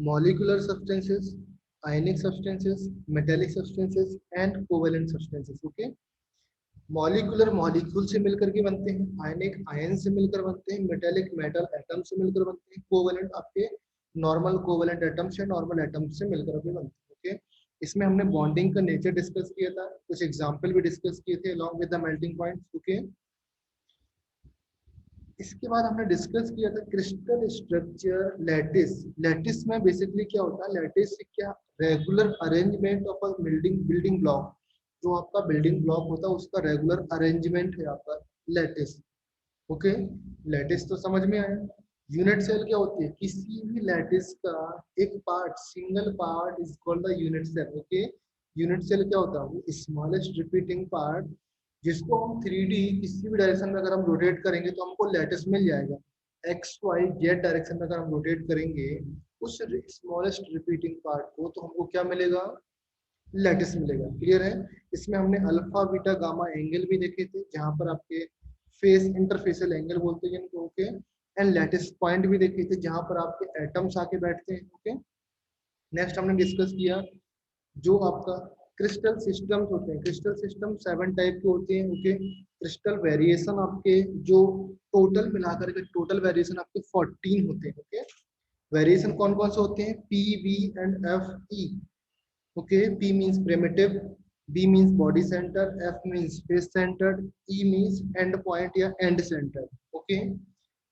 molecular substances, ionic substances, metallic substances and covalent substances. Okay, molecular molecule से मिलकर के बनते हैं, आयनिक आयन से मिलकर बनते हैं, मेटेलिक मेटल एटम से मिलकर बनते हैं, कोवेलेंट आपके नॉर्मल कोवेलेंट एटम से नॉर्मल एटम से मिलकर के बनते हैं। ओके, इसमें हमने बॉन्डिंग का नेचर डिस्कस किया था, कुछ एग्जांपल भी डिस्कस किए थे along with the melting points. Okay, इसके बाद हमने डिस्कस किया था क्रिस्टल स्ट्रक्चर लैटिस। लैटिस में बेसिकली क्या होता है, लैटिस क्या regular arrangement of a building block, जो आपका बिल्डिंग ब्लॉक होता है उसका रेगुलर अरेंजमेंट है आपका लैटिस। ओके, लैटिस तो समझ में आया। यूनिट सेल क्या होती है, किसी भी लैटिस का एक part, single part is called the unit cell. Okay, unit cell क्या होता है, वो स्मॉलेस्ट रिपीटिंग पार्ट जिसको हम 3D किसी भी डायरेक्शन में अगर हम रोटेट करेंगे तो हमको लैटिस मिल जाएगा। एक्स वाई जेड डायरेक्शन में अगर हम रोटेट करेंगे उस स्मॉलेस्ट रिपीटिंग पार्ट को, तो हमको क्या मिलेगा, लैटिस मिलेगा। क्लियर है। इसमें हमने अल्फा बीटा गामा एंगल भी देखे थे, जहां पर आपके फेस इंटरफेसियल एंगल बोलते हैं जिनको। ओके, एंड लैटिस पॉइंट भी देखे थे जहां पर आपके एटम्स आके बैठते हैं। ओके, नेक्स्ट हमने डिस्कस किया जो आपका क्रिस्टल सिस्टम्स होते हैं। क्रिस्टल सिस्टम 7 टाइप के होते हैं। ओके, क्रिस्टल वेरिएशन आपके जो टोटल मिलाकर के टोटल वेरिएशन आपके 14 होते हैं। ओके, वेरिएशन कौन कौन से होते हैं, P V and F E. Okay, P means primitive, B means body center, F means face centered, E means end point या end center. ओके,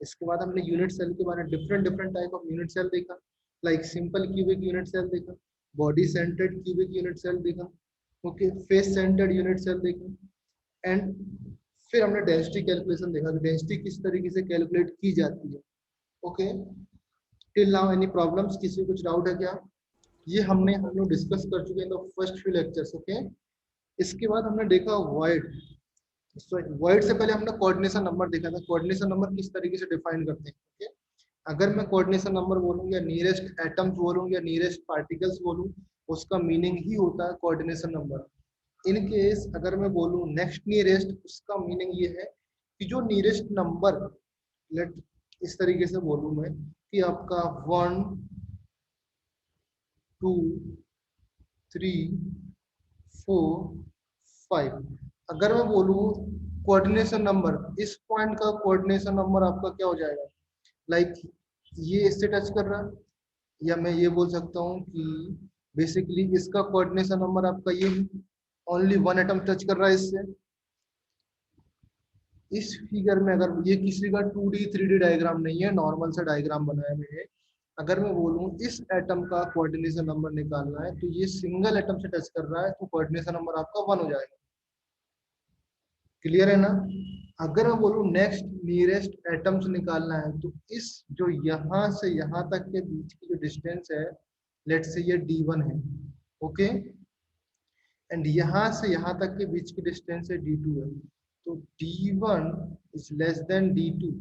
इसके बाद हमने यूनिट सेल के बारे में different different type of unit cell देखा, like simple cubic unit cell देखा, body centred cubic unit cell देखा, okay, face centred unit cell देखा, एंड फिर हमने डेंसिटी कैलकुलेशन देखा कि डेंसिटी किस तरीके से कैलकुलेट की जाती है। Okay, till now any problems, किसी को कुछ डाउट है क्या? ये हम लोग डिस्कस कर चुके हैं फर्स्ट फ्यू लेक्चर्स। ओके, इसके बाद हमने देखा वर्ड। वर्ड से पहले हमने कोऑर्डिनेशन नंबर देखा था, कोऑर्डिनेशन नंबर किस तरीके से डिफाइन करते हैं। ओके, अगर मैं कोऑर्डिनेशन नंबर बोलूँ या नियरेस्ट एटम्स बोलूँ या नियरेस्ट पार्टिकल्स बोलूँ, उसका मीनिंग ही होता है कोऑर्डिनेशन नंबर। इन केस अगर मैं बोलूँ नेक्स्ट नियरेस्ट, उसका मीनिंग ये है कि जो नियरेस्ट नंबर, लेट इस तरीके से बोलूँ मैं कि आपका 1 2 3 4 5, अगर मैं बोलूँ कोऑर्डिनेशन नंबर, इस पॉइंट का कोऑर्डिनेशन नंबर आपका क्या हो जाएगा, लाइक ये इससे टच कर रहा है, या मैं ये बोल सकता हूँ कि बेसिकली इसका कोऑर्डिनेशन नंबर आपका ये ओनली 1 एटम टच कर रहा है इससे। इस फिगर में अगर ये किसी का 2D 3D डायग्राम नहीं है, नॉर्मल सा डायग्राम बनाया मैंने, अगर मैं बोलूँ इस एटम का कोऑर्डिनेशन नंबर निकालना है तो ये सिंगल एटम से टच कर रहा है तो कोऑर्डिनेशन नंबर आपका 1 हो जाएगा। क्लियर है ना। अगर मैं बोलूँ नेक्स्ट नियरेस्ट एटम्स निकालना है तो इस जो यहाँ से यहाँ तक के बीच की जो डिस्टेंस है, लेट्स से ये D1 है। ओके, एंड यहाँ से यहाँ तक के बीच की डिस्टेंस है D2 है, तो D1 is less than D2।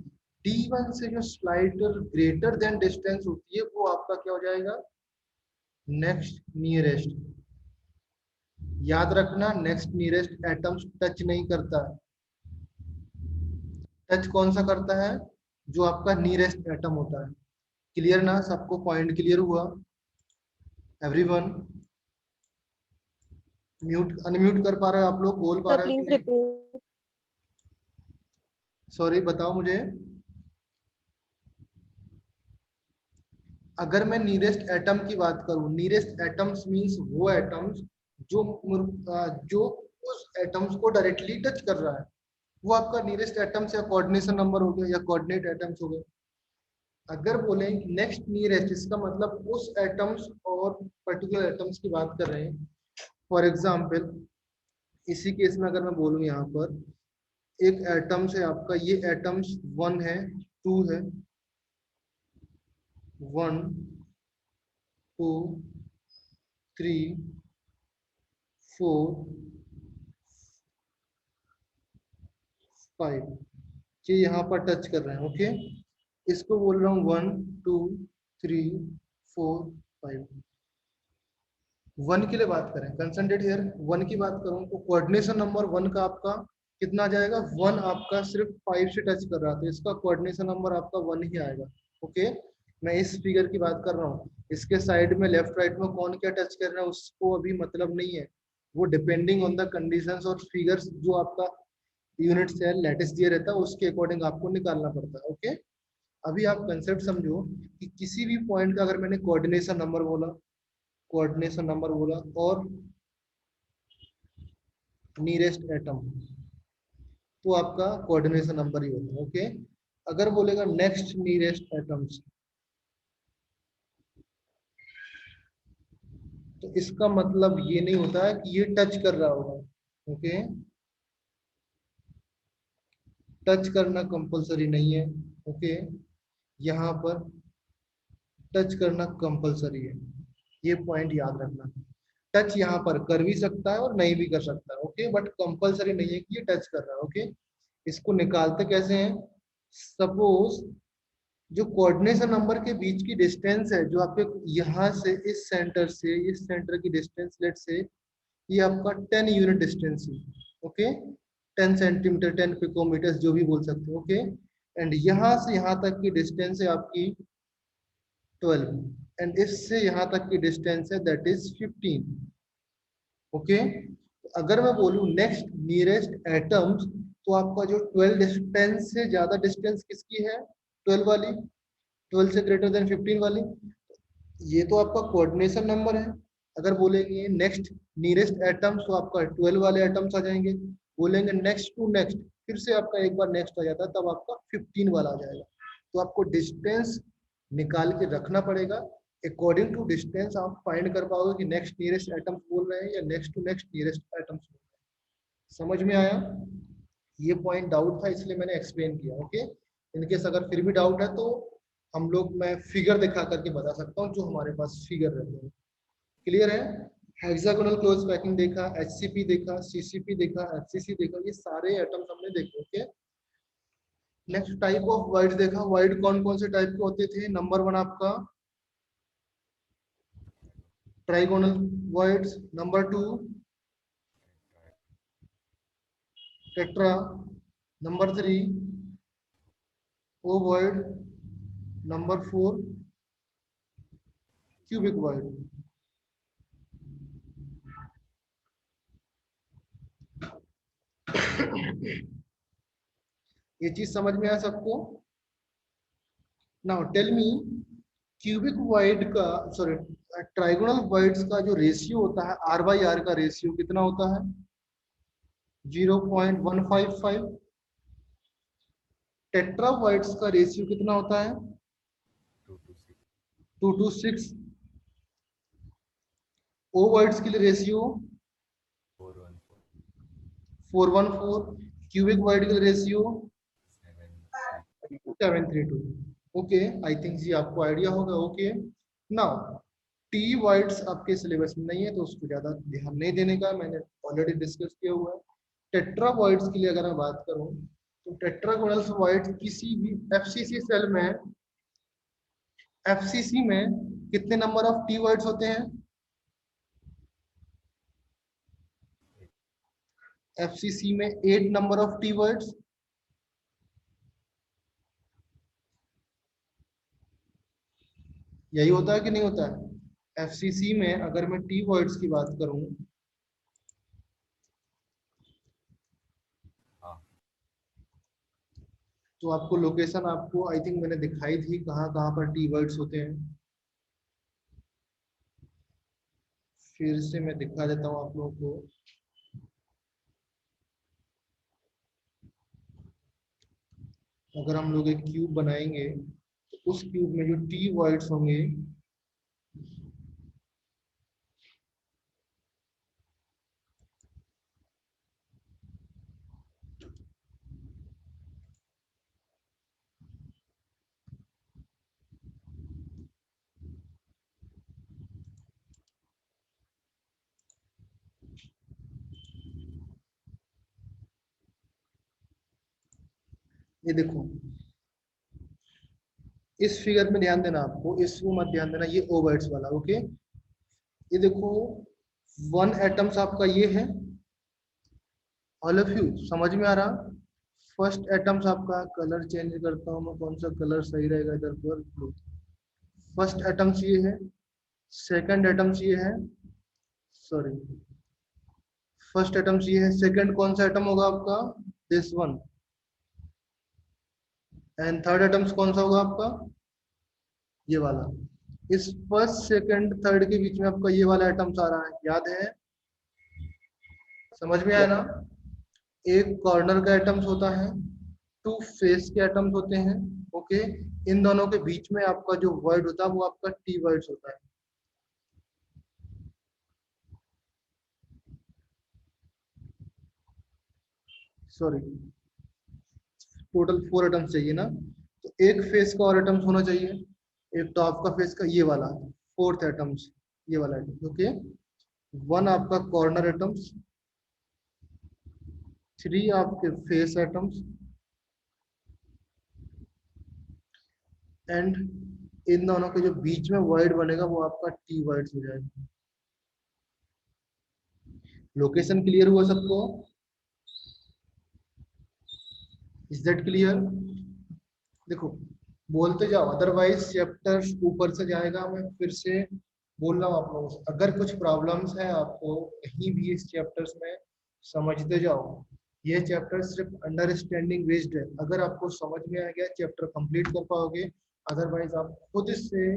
D1 से जो स्लाइटर ग्रेटर देन डिस्टेंस होती है वो आपका क्या हो जाएगा, नेक्स्ट नियरेस्ट। याद रखना नेक्स्ट नियरेस्ट एटम्स टच नहीं करता है, टच कौन सा करता है, जो आपका नियरेस्ट एटम होता है। क्लियर ना, सबको पॉइंट क्लियर हुआ? एवरीवन म्यूट अनम्यूट कर पा रहे हो आप लोग, बोल पा सर रहे हो कि प्लीज नहीं? रिपीट। सॉरी, बताओ मुझे। अगर मैं नियरेस्ट एटम की बात करूं, नियरेस्ट एटम्स मींस वो एटम्स जो जो उस एटम्स को डायरेक्टली टच कर रहा है, वो आपका नियरेस्ट एटम्स या कोऑर्डिनेशन नंबर हो गया या कोऑर्डिनेट एटम्स हो गए। अगर बोले नेक्स्ट नियरेस्ट, इसका मतलब उस एटम्स और पर्टिकुलर एटम्स की बात कर रहे हैं। फॉर एग्जाम्पल इसी केस में अगर मैं बोलूँ यहाँ पर एक एटम्स है आपका, ये एटम्स 1 है 2 है, 1 2 3 4 5, ये यहाँ पर टच कर रहे हैं। ओके, इसको बोल रहा हूँ 1 2 3 4 5। 1 के लिए बात करें, कंसंट्रेट हियर, 1 की बात करूं तो कोऑर्डिनेशन नंबर 1 का आपका कितना आ जाएगा, 1 आपका सिर्फ 5 से टच कर रहा था, इसका कोऑर्डिनेशन नंबर आपका 1 ही आएगा। ओके, मैं इस फिगर की बात कर रहा हूँ, इसके साइड में लेफ्ट राइट में कौन क्या टच कर रहा है उसको अभी मतलब नहीं है, वो डिपेंडिंग ऑन द कंडीशंस और फिगर्स जो आपका यूनिट सेल लैटिस दिया रहता है उसके अकॉर्डिंग आपको निकालना पड़ता है। ओके, अभी आप कंसेप्ट समझो कि किसी भी पॉइंट का अगर मैंने कोऑर्डिनेशन नंबर बोला, कोऑर्डिनेशन नंबर बोला और नियरेस्ट एटम, तो आपका कोऑर्डिनेशन नंबर ही होता है। ओके, अगर बोलेगा नेक्स्ट नियरेस्ट एटम्स, तो इसका मतलब ये नहीं होता है कि ये टच कर रहा होगा। ओके, टच करना कंपलसरी नहीं है। ओके, यहाँ पर टच करना कंपलसरी है, ये पॉइंट याद रखना। टच यहाँ पर कर भी सकता है और नहीं भी कर सकता है। ओके, बट कंपलसरी नहीं है कि ये टच कर रहा है। ओके, इसको निकालते कैसे हैं, सपोज जो कोऑर्डिनेशन नंबर के बीच की डिस्टेंस है, जो आपके यहाँ से इस सेंटर से इस सेंटर की डिस्टेंस, लेट से ये आपका 10 यूनिट डिस्टेंस है। ओके, 10 सेंटीमीटर, 10 पिकोमीटर जो भी बोल सकते हो। ओके, एंड यहाँ से यहाँ तक की डिस्टेंस है आपकी 12 एंड इससे यहाँ तक की डिस्टेंस है दैट इज 15। ओके, अगर मैं बोलूँ नेक्स्ट नियरेस्ट एटम्स, तो आपका जो 12 डिस्टेंस से ज्यादा डिस्टेंस किसकी है, 12 वाली, 12 से ग्रेटर देन 15 वाली, ये तो आपका कोऑर्डिनेशन नंबर है। अगर बोलेंगे नेक्स्ट नियरेस्ट एटम्स तो आपका 12 वाले एटम्स आ जाएंगे, बोलेंगे नेक्स्ट टू नेक्स्ट, फिर से आपका एक बार नेक्स्ट आ जाता है, तब आपका 15 वाला आ जाएगा। तो आपको डिस्टेंस निकाल के रखना पड़ेगा, अकॉर्डिंग टू डिस्टेंस आप फाइंड कर पाओगे कि नेक्स्ट नियरेस्ट एटम्स बोल रहे हैं या next to next nearest atoms बोल रहे हैं। समझ में आया, ये पॉइंट डाउट था इसलिए मैंने एक्सप्लेन किया। ओके, इनकेस अगर फिर भी डाउट है तो हम लोग, मैं फिगर दिखा करके बता सकता हूँ, जो हमारे पास फिगर रहते हैं। क्लियर है, हेक्सागोनल क्लोज पैकिंग देखा, एचसीपी देखा, सीसीपी देखा, एफसीसी देखा, ये सारे एटम्स हमने देखे। Okay, next type of wide देखा, वाइड कौन कौन से टाइप के होते थे, नंबर 1 आपका trigonal voids, number 2 tetra, number 3 O void, number 4 cubic void. ये चीज समझ में आया सबको। Now tell me, cubic void का, सॉरी, ट्राइगोनल वाइड्स का जो रेशियो होता है आर बाई आर का रेशियो कितना होता है, 0.155। टेट्रा वाइड्स का रेशियो कितना होता है, 2 to 6। ओवाइड्स के लिए रेशियो 414। क्यूबिक वाइड के लिए रेशियो 732। ओके, आई थिंक जी आपको आइडिया होगा। ओके, नाउ टी वाइड्स आपके सिलेबस में नहीं है तो उसको ज्यादा ध्यान नहीं देने का, मैंने ऑलरेडी डिस्कस किया हुआ है। टेट्रा वाइड्स के लिए अगर मैं बात करूं, तो टेट्रागोनल वाइड्स किसी भी एफसीसी सेल में, एफसीसी में कितने नंबर ऑफ टी वाइड्स होते हैं, एफसीसी में 8 नंबर ऑफ टी वर्ड्स। यही होता है कि नहीं होता है, एफसीसी में अगर मैं टी वर्ड्स की बात करूं, तो आपको लोकेशन आपको आई थिंक मैंने दिखाई थी कहाँ कहाँ पर टी वर्ड्स होते हैं। फिर से मैं दिखा देता हूँ आप लोगों को। अगर हम लोग एक क्यूब बनाएंगे तो उस क्यूब में जो टी वर्ड्स होंगे, ये देखो इस फिगर में ध्यान देना, आपको इसको मत ध्यान देना, ये ओ वर्ड्स वाला। ओके, ये देखो 1 एटम्स आपका ये है, ऑल ऑफ यू समझ में आ रहा। फर्स्ट एटम्स आपका, कलर चेंज करता हूँ मैं, कौन सा कलर सही रहेगा इधर पर, ब्लू। फर्स्ट एटम्स ये है, सेकंड एटम्स ये है, सॉरी फर्स्ट एटम्स ये है, सेकंड कौन सा एटम होगा आपका, this one, and third atoms कौन सा होगा आपका, ये वाला। इस फर्स्ट सेकंड थर्ड के बीच में आपका ये वाला एटम्स आ रहा है, याद है, समझ में आया यस ना। सर। एक कॉर्नर का एटम्स होता है, टू फेस के एटम्स होते हैं, ओके। इन दोनों के बीच में आपका जो वर्ड होता है वो आपका टी वर्ड्स होता है, सॉरी टोटल फोर एटम्स चाहिए ना, तो एक फेस का और एटम्स होना चाहिए, एक टॉप का फेस का ये वाला, फोर्थ एटम्स, ये वाला एटम्स, ओके। वन आपका कॉर्नर एटम्स, थ्री आपके फेस एटम्स, एंड इन दोनों के जो बीच में वर्ड बनेगा वो आपका टी वर्ड्स हो जाएगा। लोकेशन क्लियर हुआ सबको, इज दैट क्लियर। देखो बोलते जाओ, अदरवाइज चैप्टर ऊपर से जाएगा, मैं फिर से बोल रहा हूँ आप लोगों से, अगर कुछ प्रॉब्लम्स है आपको कहीं भी इस चैप्टर्स में, समझते जाओ। ये चैप्टर सिर्फ अंडरस्टैंडिंग बेस्ड है, अगर आपको समझ में आ गया चैप्टर कंप्लीट कर पाओगे, अदरवाइज आप खुद से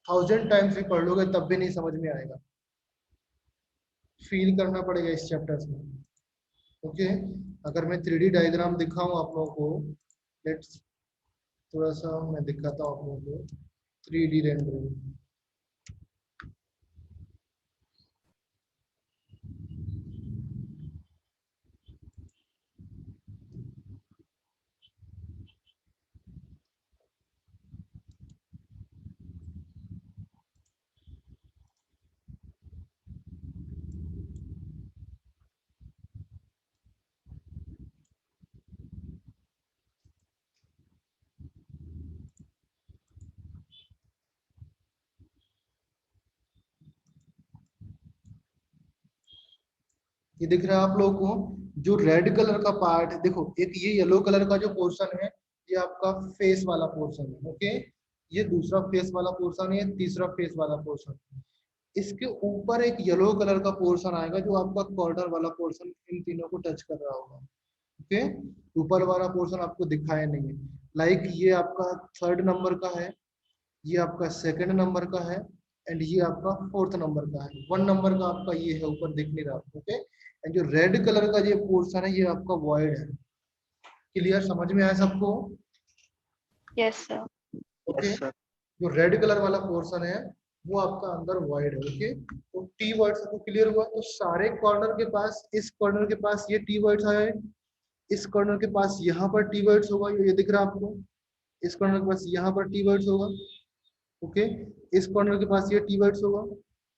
1000 टाइम्स भी पढ़ लोगे तब भी नहीं समझ में आएगा, फील करना पड़ेगा इस चैप्टर्स में, ओके। अगर मैं 3D डायग्राम दिखाऊं आप लोगों को, लेट्स थोड़ा सा मैं दिखाता हूँ आप लोगों को 3D रेंडरिंग। ये दिख रहा है आप लोगों को, जो रेड कलर का पार्ट है, देखो एक ये येलो कलर का जो पोर्शन है, ये आपका फेस वाला पोर्शन है, ओके। ये दूसरा फेस वाला पोर्शन है, तीसरा फेस वाला पोर्शन। इसके ऊपर एक येलो कलर का पोर्शन आएगा जो आपका कॉर्नर वाला पोर्शन इन तीनों को टच कर रहा होगा, ओके। ऊपर वाला पोर्शन आपको दिखाया नहीं है, लाइक ये आपका थर्ड नंबर का है, ये आपका सेकंड नंबर का है, एंड ये आपका फोर्थ नंबर का है, वन नंबर का आपका ये है, ऊपर दिख नहीं रहा, ओके। एंड जो रेड कलर का ये पोर्शन है ये आपका वॉइड है, क्लियर, समझ में आया सबको, yes sir. Okay. Yes sir. जो रेड कलर वाला पोर्शन है वो आपका अंदर वॉइड है, ओके। तो टी वर्ड्स आपको क्लियर हुआ, तो सारे कॉर्नर के पास, इस कॉर्नर के पास ये टी वर्ड्स आए, इस कॉर्नर के पास यहाँ पर टी वर्ड्स होगा, ये दिख रहा है आपको, इस कॉर्नर के पास यहाँ पर टी वर्ड्स होगा, ओके। इस कॉर्नर के पास ये टी वर्ड्स होगा,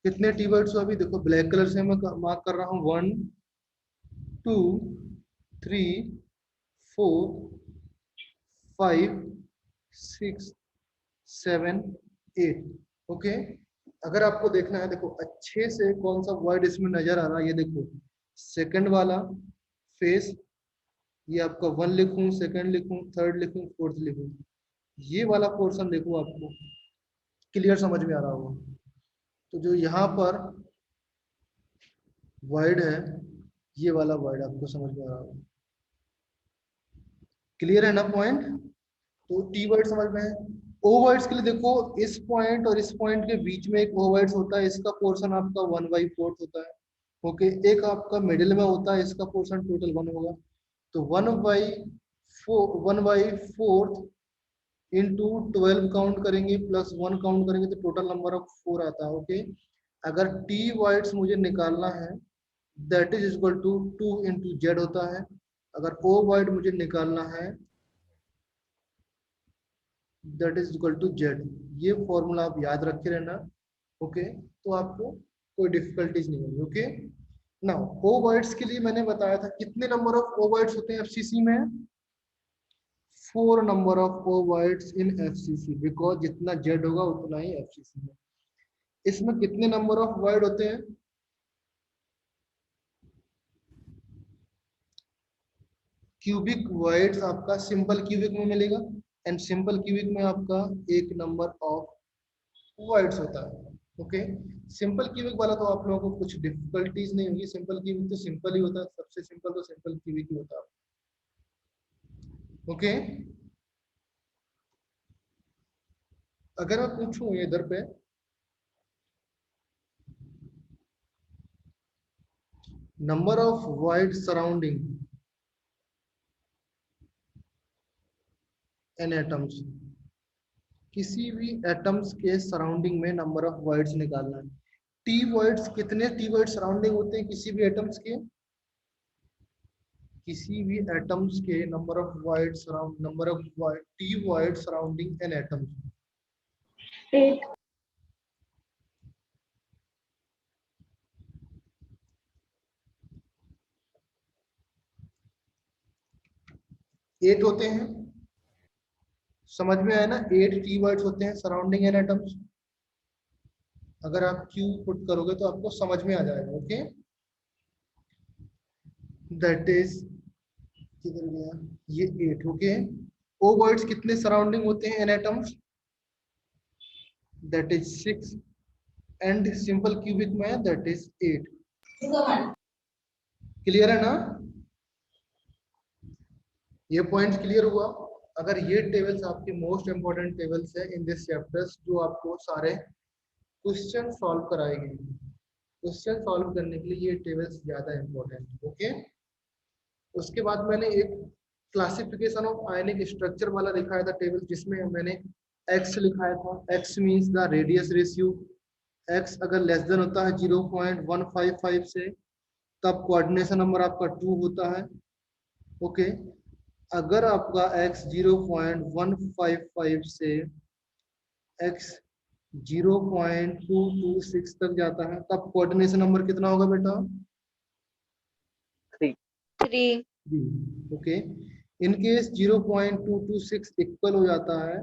कितने टी वर्ड्स हो अभी देखो, ब्लैक कलर से मैं मार्क कर रहा हूँ, 1 2 3 4 5 6 7 8, ओके। अगर आपको देखना है, देखो अच्छे से कौन सा वर्ड इसमें नजर आ रहा है, ये देखो सेकंड वाला फेस, ये आपका वन लिखूं, सेकंड लिखूं, थर्ड लिखूं, फोर्थ लिखूं, ये वाला पोर्शन देखो आपको क्लियर समझ में आ रहा होगा। तो जो यहाँ पर वर्ड है, ये वाला वर्ड आपको समझ में आ रहा होगा, क्लियर है ना पॉइंट। तो टी वर्ड समझ में है। ओ वर्ड्स के लिए देखो, इस पॉइंट और इस पॉइंट के बीच में एक ओ वर्ड्स होता है, इसका पोर्शन आपका 1/4 होता है, ओके। एक आपका मिडिल में होता है, इसका पोर्शन टोटल 1 होगा, तो 1/4 इंटू 12 काउंट करेंगे प्लस 1 काउंट करेंगे तो टोटल नंबर ऑफ 4 आता है, ओके। अगर टी वर्ड्स मुझे निकालना है, that is equal to 2 into Z होता है। अगर ओ वर्ड मुझे निकालना है, that is equal to Z. ये फॉर्मूला आप याद रखे रहना, ओके। तो आपको कोई डिफिकल्टीज नहीं होगी, ओके। नाउ ओ वर्ड्स के लिए मैंने बताया था कितने नंबर ऑफ ओ वर्ड्स होते हैं एफसीसी में, 4 number of O voids in FCC, because जितना जेड होगा उतना ही एफसीसी में। इसमें कितने नंबर ऑफ वर्ड होते हैं, क्यूबिक वर्ड्स आपका सिंपल क्यूबिक में मिलेगा, एंड सिंपल क्यूबिक में आपका एक नंबर ऑफ वर्ड्स होता है। ओके, सिंपल क्यूबिक वाला तो आप लोगों को कुछ डिफिकल्टीज नहीं होगी, सिंपल क्यूबिक तो सिंपल ही होता है, सबसे सिंपल तो सिंपल क्यूबिक ही होता है। ओके, अगर मैं पूछूं इधर पे number of void surrounding an atoms, किसी भी एटम्स के सराउंडिंग में नंबर ऑफ वर्ड्स निकालना है। टी वर्ड्स, कितने टी वर्ड सराउंडिंग होते हैं किसी भी एटम्स के, किसी भी एटम्स के number of void surround, number of T void surrounding an atoms, 8. 8 होते हैं। समझ में आया ना, 8 टी वर्ड्स होते हैं सराउंडिंग एन एटम्स। अगर आप क्यू पुट करोगे तो आपको समझ में आ जाएगा। ओके, दैट इज, किधर गया ये 8। ओके, ओ वर्ड्स कितने सराउंडिंग होते हैं an atoms, that is 6 and simple cubic में दैट इज 8। क्लियर है ना, ये पॉइंट क्लियर हुआ। अगर ये टेबल्स आपके मोस्ट इंपोर्टेंट टेबल्स है इन दिस चैप्टर्स, जो आपको सारे क्वेश्चन सॉल्व कराएंगे, क्वेश्चन सॉल्व करने के लिए ये टेबल्स ज्यादा इंपॉर्टेंट। ओके, उसके बाद मैंने एक क्लासिफिकेशन ऑफ आयनिक स्ट्रक्चर वाला दिखाया था टेबल, जिसमें मैंने एक्स लिखाया था। X means the radius ratio. X अगर लेस देन होता है 0.155 से, तब कोऑर्डिनेशन नंबर आपका 2 होता है। ओके, अगर आपका x 0.155 से x 0.226 तक जाता है, तब कोऑर्डिनेशन नंबर कितना होगा बेटा, 3. 3। ओके, इन केस 0.226 इक्वल हो जाता है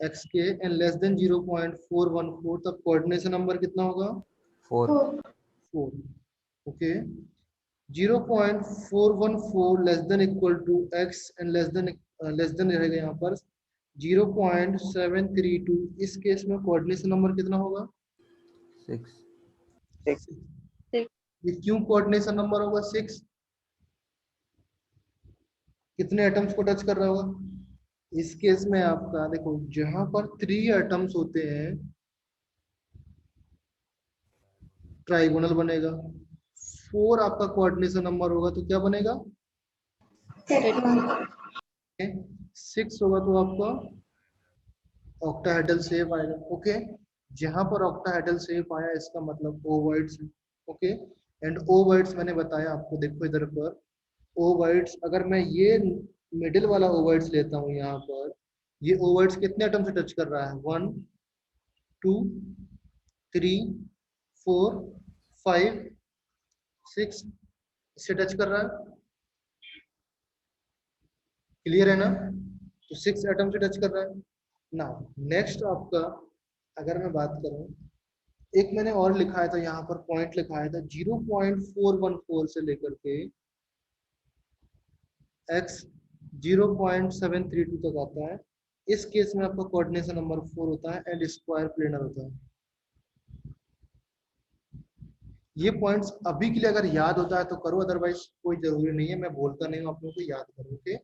x के एंड लेस देन 0.414, तब कोऑर्डिनेशन नंबर कितना होगा, 4. 4। Okay, 0.414 less than equal to x and less than रहेगा यहाँ पर 0.732। इस केस में कोऑर्डिनेशन नंबर कितना होगा, 6. 6। ये क्यों कोऑर्डिनेशन नंबर होगा 6, कितने एटम्स को टच कर रहा होगा। इस केस में आपका देखो, जहां पर 3 एटम्स होते हैं ट्राइगोनल बनेगा। 4 आपका कोऑर्डिनेशन नंबर होगा तो क्या बनेगा, 6 होगा तो आपका ऑक्टाहेड्रल शेप आएगा। ओके, जहां पर ऑक्टाहेड्रल शेप आया इसका मतलब ओवर्ड्स। ओके, एंड ओवर्ड्स मैंने बताया आपको, देखो इधर पर ओवर्ड्स, अगर मैं ये मिडिल वाला ओवर्ड्स लेता हूँ यहाँ पर, ये ओवर्ड्स कितने एटम से टच कर रहा है, 1 2 3 4 5 6 से टच कर रहा है। क्लियर है ना, तो 6 एटम से टच कर रहा है ना। नेक्स्ट आपका, अगर मैं बात करूं, एक मैंने और लिखाया था यहाँ पर, पॉइंट लिखाया था 0.414 से लेकर के x 0.732 तक आता है। इस केस में आपका कोऑर्डिनेशन नंबर 4 होता है एंड स्क्वायर प्लेनर होता है। ये पॉइंट्स अभी के लिए अगर याद होता है तो करो, अदरवाइज कोई जरूरी नहीं है, मैं बोलता नहीं हूँ, आप लोगों को याद करो। ओके,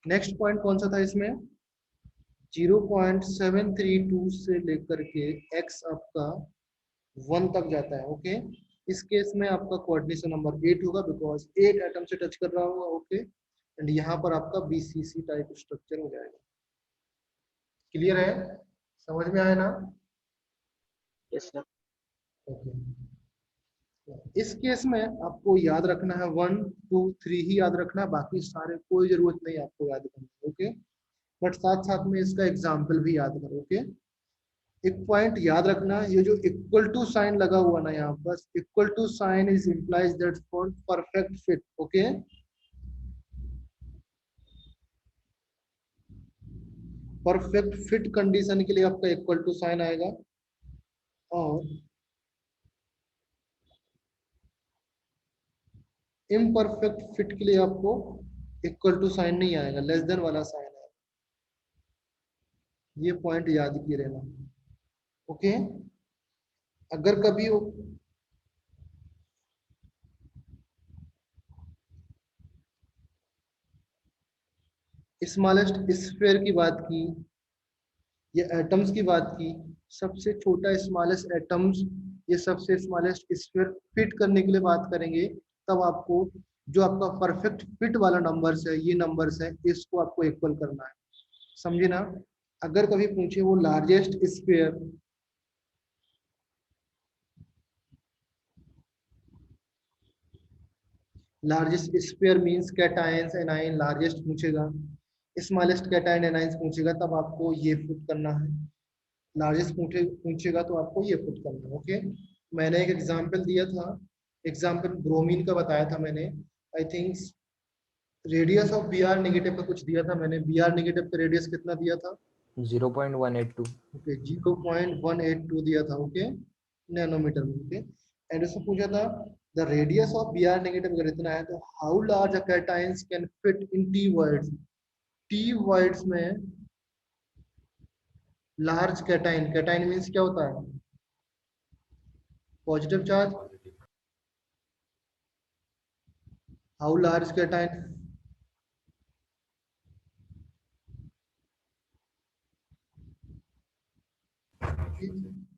नेक्स्ट पॉइंट कौन सा था इसमें, 0.732 से लेकर के x आपका 1 तक जाता है। ओके, इस केस में आपका कोऑर्डिनेशन नंबर 8 होगा, बिकॉज 8 एटम से टच कर रहा होगा। ओके, एंड यहाँ पर आपका बीसीसी टाइप स्ट्रक्चर हो जाएगा। क्लियर है, समझ में आया ना। Yes sir. ओके, इस केस में आपको याद रखना है 1 2 3 ही याद रखना है, बाकी सारे कोई जरूरत नहीं आपको याद करने की। ओके, बट साथ साथ में इसका एग्जाम्पल भी याद करो। ओके, एक पॉइंट याद रखना, ये जो इक्वल टू साइन लगा हुआ ना यहाँ पर, equal to sign is implies that for perfect fit. Okay, perfect fit condition के लिए आपका इक्वल टू साइन आएगा, और इम्परफेक्ट फिट के लिए आपको इक्वल टू साइन नहीं आएगा, लेस देन वाला साइन आएगा। ये पॉइंट याद किए रहना। ओके, अगर कभी स्मॉलेस्ट स्फीयर की बात की या एटम्स की बात की, सबसे छोटा स्मॉलेस्ट एटम्स ये सबसे स्मॉलेस्ट स्फीयर फिट करने के लिए बात करेंगे, तब आपको जो आपका परफेक्ट फिट वाला नंबर्स है, ये नंबर्स है, इसको आपको इक्वल करना है। समझे ना? अगर कभी पूछे वो largest sphere, largest sphere means cations anion, largest पूछेगा, स्मॉलेस्ट कैटायन एनायंस पूछेगा तब आपको ये पुट करना है, लार्जेस्ट पूछेगा तो आपको ये पुट करना है। ओके, मैंने एक एग्जांपल दिया था, एग्जांपल ब्रोमीन का बताया था मैंने, I think radius of B R negative का कुछ दिया था मैंने, बी आर नेगेटिव का रेडियस कितना दिया था? 0.182. ओके, 0.182 दिया था। ओके, नैनोमीटर में। ओके, एंड उससे पूछा था the radius of B R negative अगर इतना है तो how large a cations can fit in T voids, T voids में लार्ज कैटाइन, कैटाइन मींस क्या होता है? Positive charge. How large cation,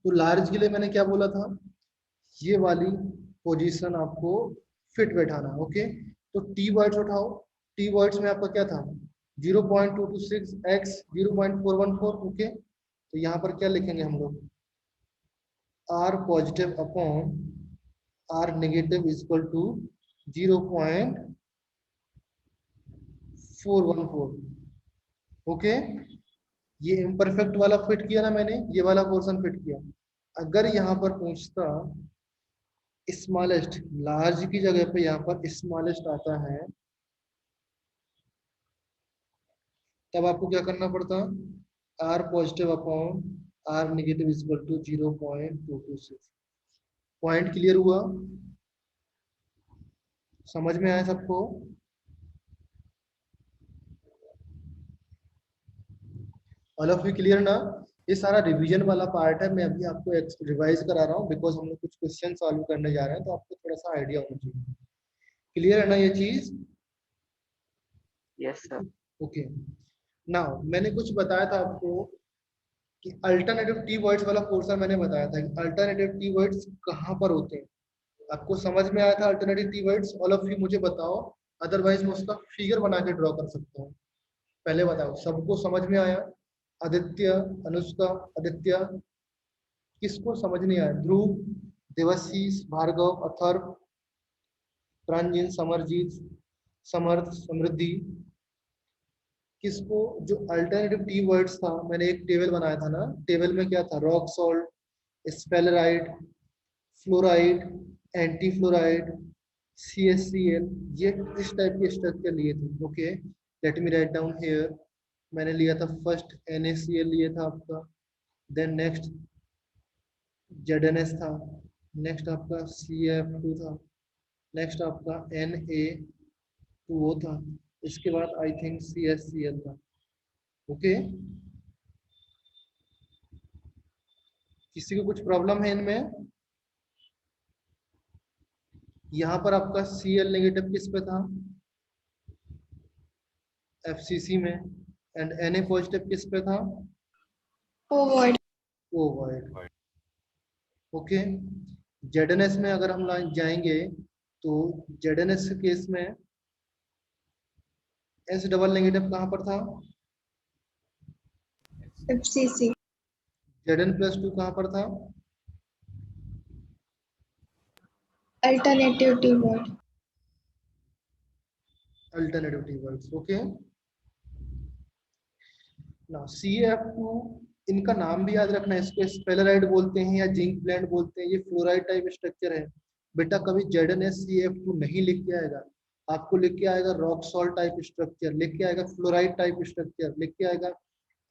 तो लार्ज के लिए मैंने क्या बोला था? ये वाली पोजीशन आपको फिट बैठाना। ओके, तो टी वर्ड्स उठाओ, टी वर्ड्स में आपका क्या था? 0.226 x 0.414। ओके, तो यहाँ पर क्या लिखेंगे हम लोग? R positive upon R negative is equal to 0.414। Okay, ये इम्परफेक्ट वाला फिट किया ना मैंने, ये वाला पोर्शन फिट किया। अगर यहाँ पर पूछता स्मॉलेस्ट, लार्ज की जगह पे यहाँ पर स्मॉलेस्ट आता है, तब आपको क्या करना पड़ता? R positive upon R negative is equal to 0.226। Point clear हुआ? समझ में आया सबको? ऑल ऑफ यू क्लियर ना? ये सारा रिवीजन वाला पार्ट है, मैं अभी आपको रिवाइज करा रहा हूँ बिकॉज हम लोग कुछ क्वेश्चन सॉल्व करने जा रहे हैं, तो आपको थोड़ा सा आइडिया होना चाहिए। क्लियर है ना ये चीज? Yes, sir. ओके, नाउ मैंने कुछ बताया था आपको कि अल्टरनेटिव टी वर्ड्स वाला पोर्शन मैंने बताया था कि अल्टरनेटिव टी वर्ड्स कहाँ पर होते हैं। आपको समझ में आया था alternative tea words? All of you मुझे बताओ, अदरवाइज मैं उसका फिगर बना के ड्रॉ कर सकता हूँ। पहले बताओ, सबको समझ में आया? आदित्य, अनुष्का, आदित्य, किसको समझ नहीं आया? ध्रुव, देवाशीष, भार्गव, अथर्व, प्रांजन, समरजीत, समर्थ, समृद्धि, किसको? जो अल्टरनेटिव टी वर्ड्स था, मैंने एक टेबल बनाया था ना, टेबल में क्या था? Rock salt, sphalerite, fluoride, anti fluoride, CaCl, ये इस टाइप के स्ट्रक्चर लिए थे। Okay, let me write down here. मैंने लिया था फर्स्ट NaCl लिया था आपका, देन नेक्स्ट ZnS था, नेक्स्ट आपका CF2 था, नेक्स्ट आपका Na2O था, इसके बाद आई थिंक CaCl था। ओके, किसी को कुछ प्रॉब्लम है इनमें? यहाँ पर आपका Cl नेगेटिव किस पे था? FCC में। एंड Na पॉजिटिव किस पे था? Forward. ओवर्ड। ओके, ZnS में अगर हम जाएंगे तो ZnS के केस में S डबल नेगेटिव कहाँ पर था? FCC. Zn+2 कहाँ पर था? Alternative T word. Alternative tea words. Okay, ना CF2, इनका नाम भी याद रखना है, इसको स्पेलराइड बोलते हैं या जिंक ब्लेंड बोलते हैं, ये फ्लोराइड टाइप स्ट्रक्चर है। बेटा कभी ZnSCF2 नहीं लिख के आएगा, आपको लिख के आएगा रॉक सॉल्ट टाइप स्ट्रक्चर, लिख के आएगा फ्लोराइड टाइप स्ट्रक्चर, लिख के आएगा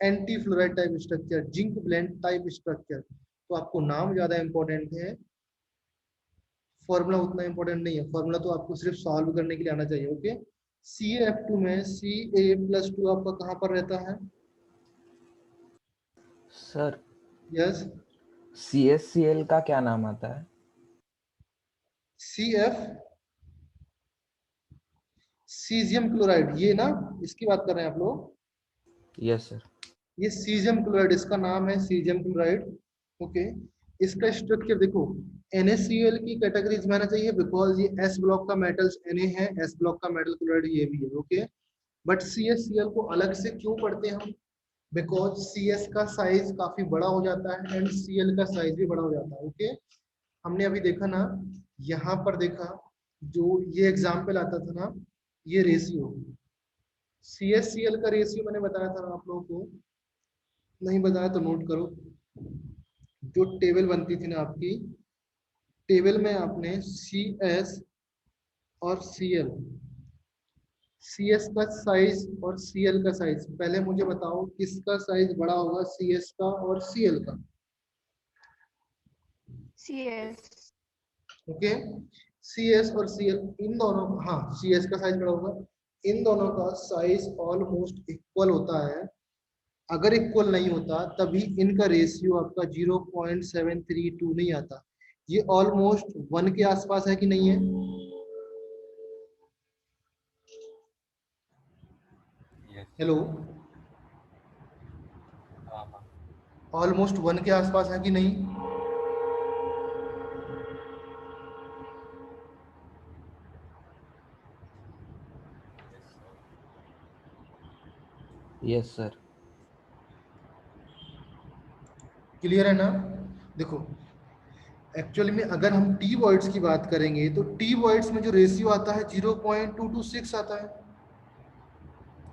anti fluoride type structure, zinc blende type structure. तो आपको नाम ज्यादा इंपॉर्टेंट है, फॉर्मूला उतना इंपॉर्टेंट नहीं है। फॉर्मूला तो आपको सिर्फ सॉल्व करने के लिए आना चाहिए। ओके, CF2 में Ca+2 आपका कहाँ पर रहता है? सर यस, CSCl का क्या नाम आता है? CF सीजियम क्लोराइड, ये ना इसकी बात कर रहे हैं आप लोग? Yes sir. ये सीजियम क्लोराइड, इसका नाम है सीजियम क्लोराइड। ओके, इसका स्ट्रक्चर देखो, NaCl की कैटेगरीज में आना चाहिए बिकॉज ये S ब्लॉक का मेटल्स Na है, S ब्लॉक का मेटल क्लोराइड ये भी है। ओके, बट CSCl को अलग से क्यों पढ़ते हैं हम? बिकॉज CS का साइज काफी बड़ा हो जाता है एंड Cl का साइज भी बड़ा हो जाता है। ओके, हमने अभी देखा ना, यहाँ पर देखा, जो ये एग्जाम्पल आता था ना, ये रेशियो CSCl का रेशियो मैंने बताया था ना आप लोगों को, नहीं बताया तो नोट करो। जो टेबल बनती थी ना आपकी, टेबल में आपने CS और CS का साइज और Cl का साइज, पहले मुझे बताओ किसका साइज बड़ा होगा, CS का और Cl का? CS. ओके, CS और Cl इन दोनों, हाँ CS का साइज बड़ा होगा, इन दोनों का साइज ऑलमोस्ट इक्वल होता है। अगर इक्वल नहीं होता तभी इनका रेशियो आपका 0.732 नहीं आता। ये ऑलमोस्ट 1 के आसपास है कि नहीं है? हेलो, ऑलमोस्ट 1 के आसपास है कि नहीं? Yes sir. क्लियर है ना? देखो, एक्चुअली में अगर हम टी वर्ड्स की बात करेंगे तो टी वर्ड्स में जो रेशियो आता है 0.226 आता है,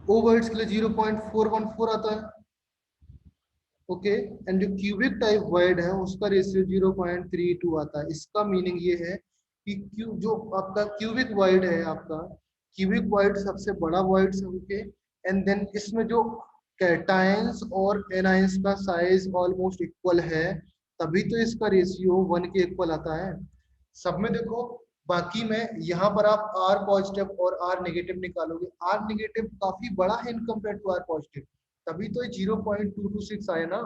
ओ वर्ड्स के लिए 0.414 आता है। ओके, एंड जो क्यूबिक टाइप वर्ड है उसका रेशियो 0.32 आता है। इसका मीनिंग ये है कि जो आपका क्यूबिक वर्ड है, आपका क्यूबिक वर्ड सबसे बड़ा वर्ड है। ओके, एंड देन इसमें जो कैटायंस और एनायंस का साइज ऑलमोस्ट इक्वल है, तभी तो इसका रेशियो 1 के इक्वल आता है। सब में देखो, बाकी में यहाँ पर आप R पॉजिटिव और R नेगेटिव निकालोगे, R नेगेटिव काफी बड़ा है in compare to R positive, तभी तो 0.226 आया ना।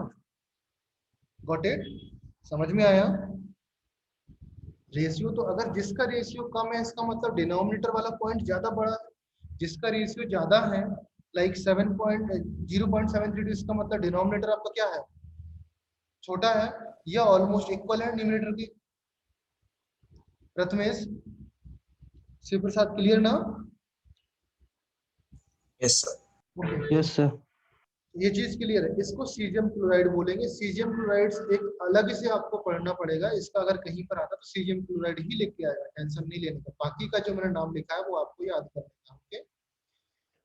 Got it? समझ में आया? रेशियो तो अगर जिसका रेशियो कम है, इसका मतलब डिनोमिनेटर वाला पॉइंट ज्यादा बड़ा है। जिसका रेशियो ज्यादा है, लाइक 0.732, इसका मतलब डिनोमिनेटर आपका क्या है, छोटा है, या ऑलमोस्ट इक्वल है न्यूमरेटर की। प्रथमेश, शिव प्रसाद, क्लियर ना? Yes sir. Okay. Yes sir. ये चीज क्लियर है। इसको सीजियम क्लोराइड बोलेंगे। सीजियम क्लोराइड एक अलग से आपको पढ़ना पड़ेगा, इसका अगर कहीं पर आता तो सीजियम क्लोराइड ही लिख के आएगा, टेंशन नहीं लेने का। बाकी का जो मैंने नाम लिखा है वो आपको याद करना है। ओके,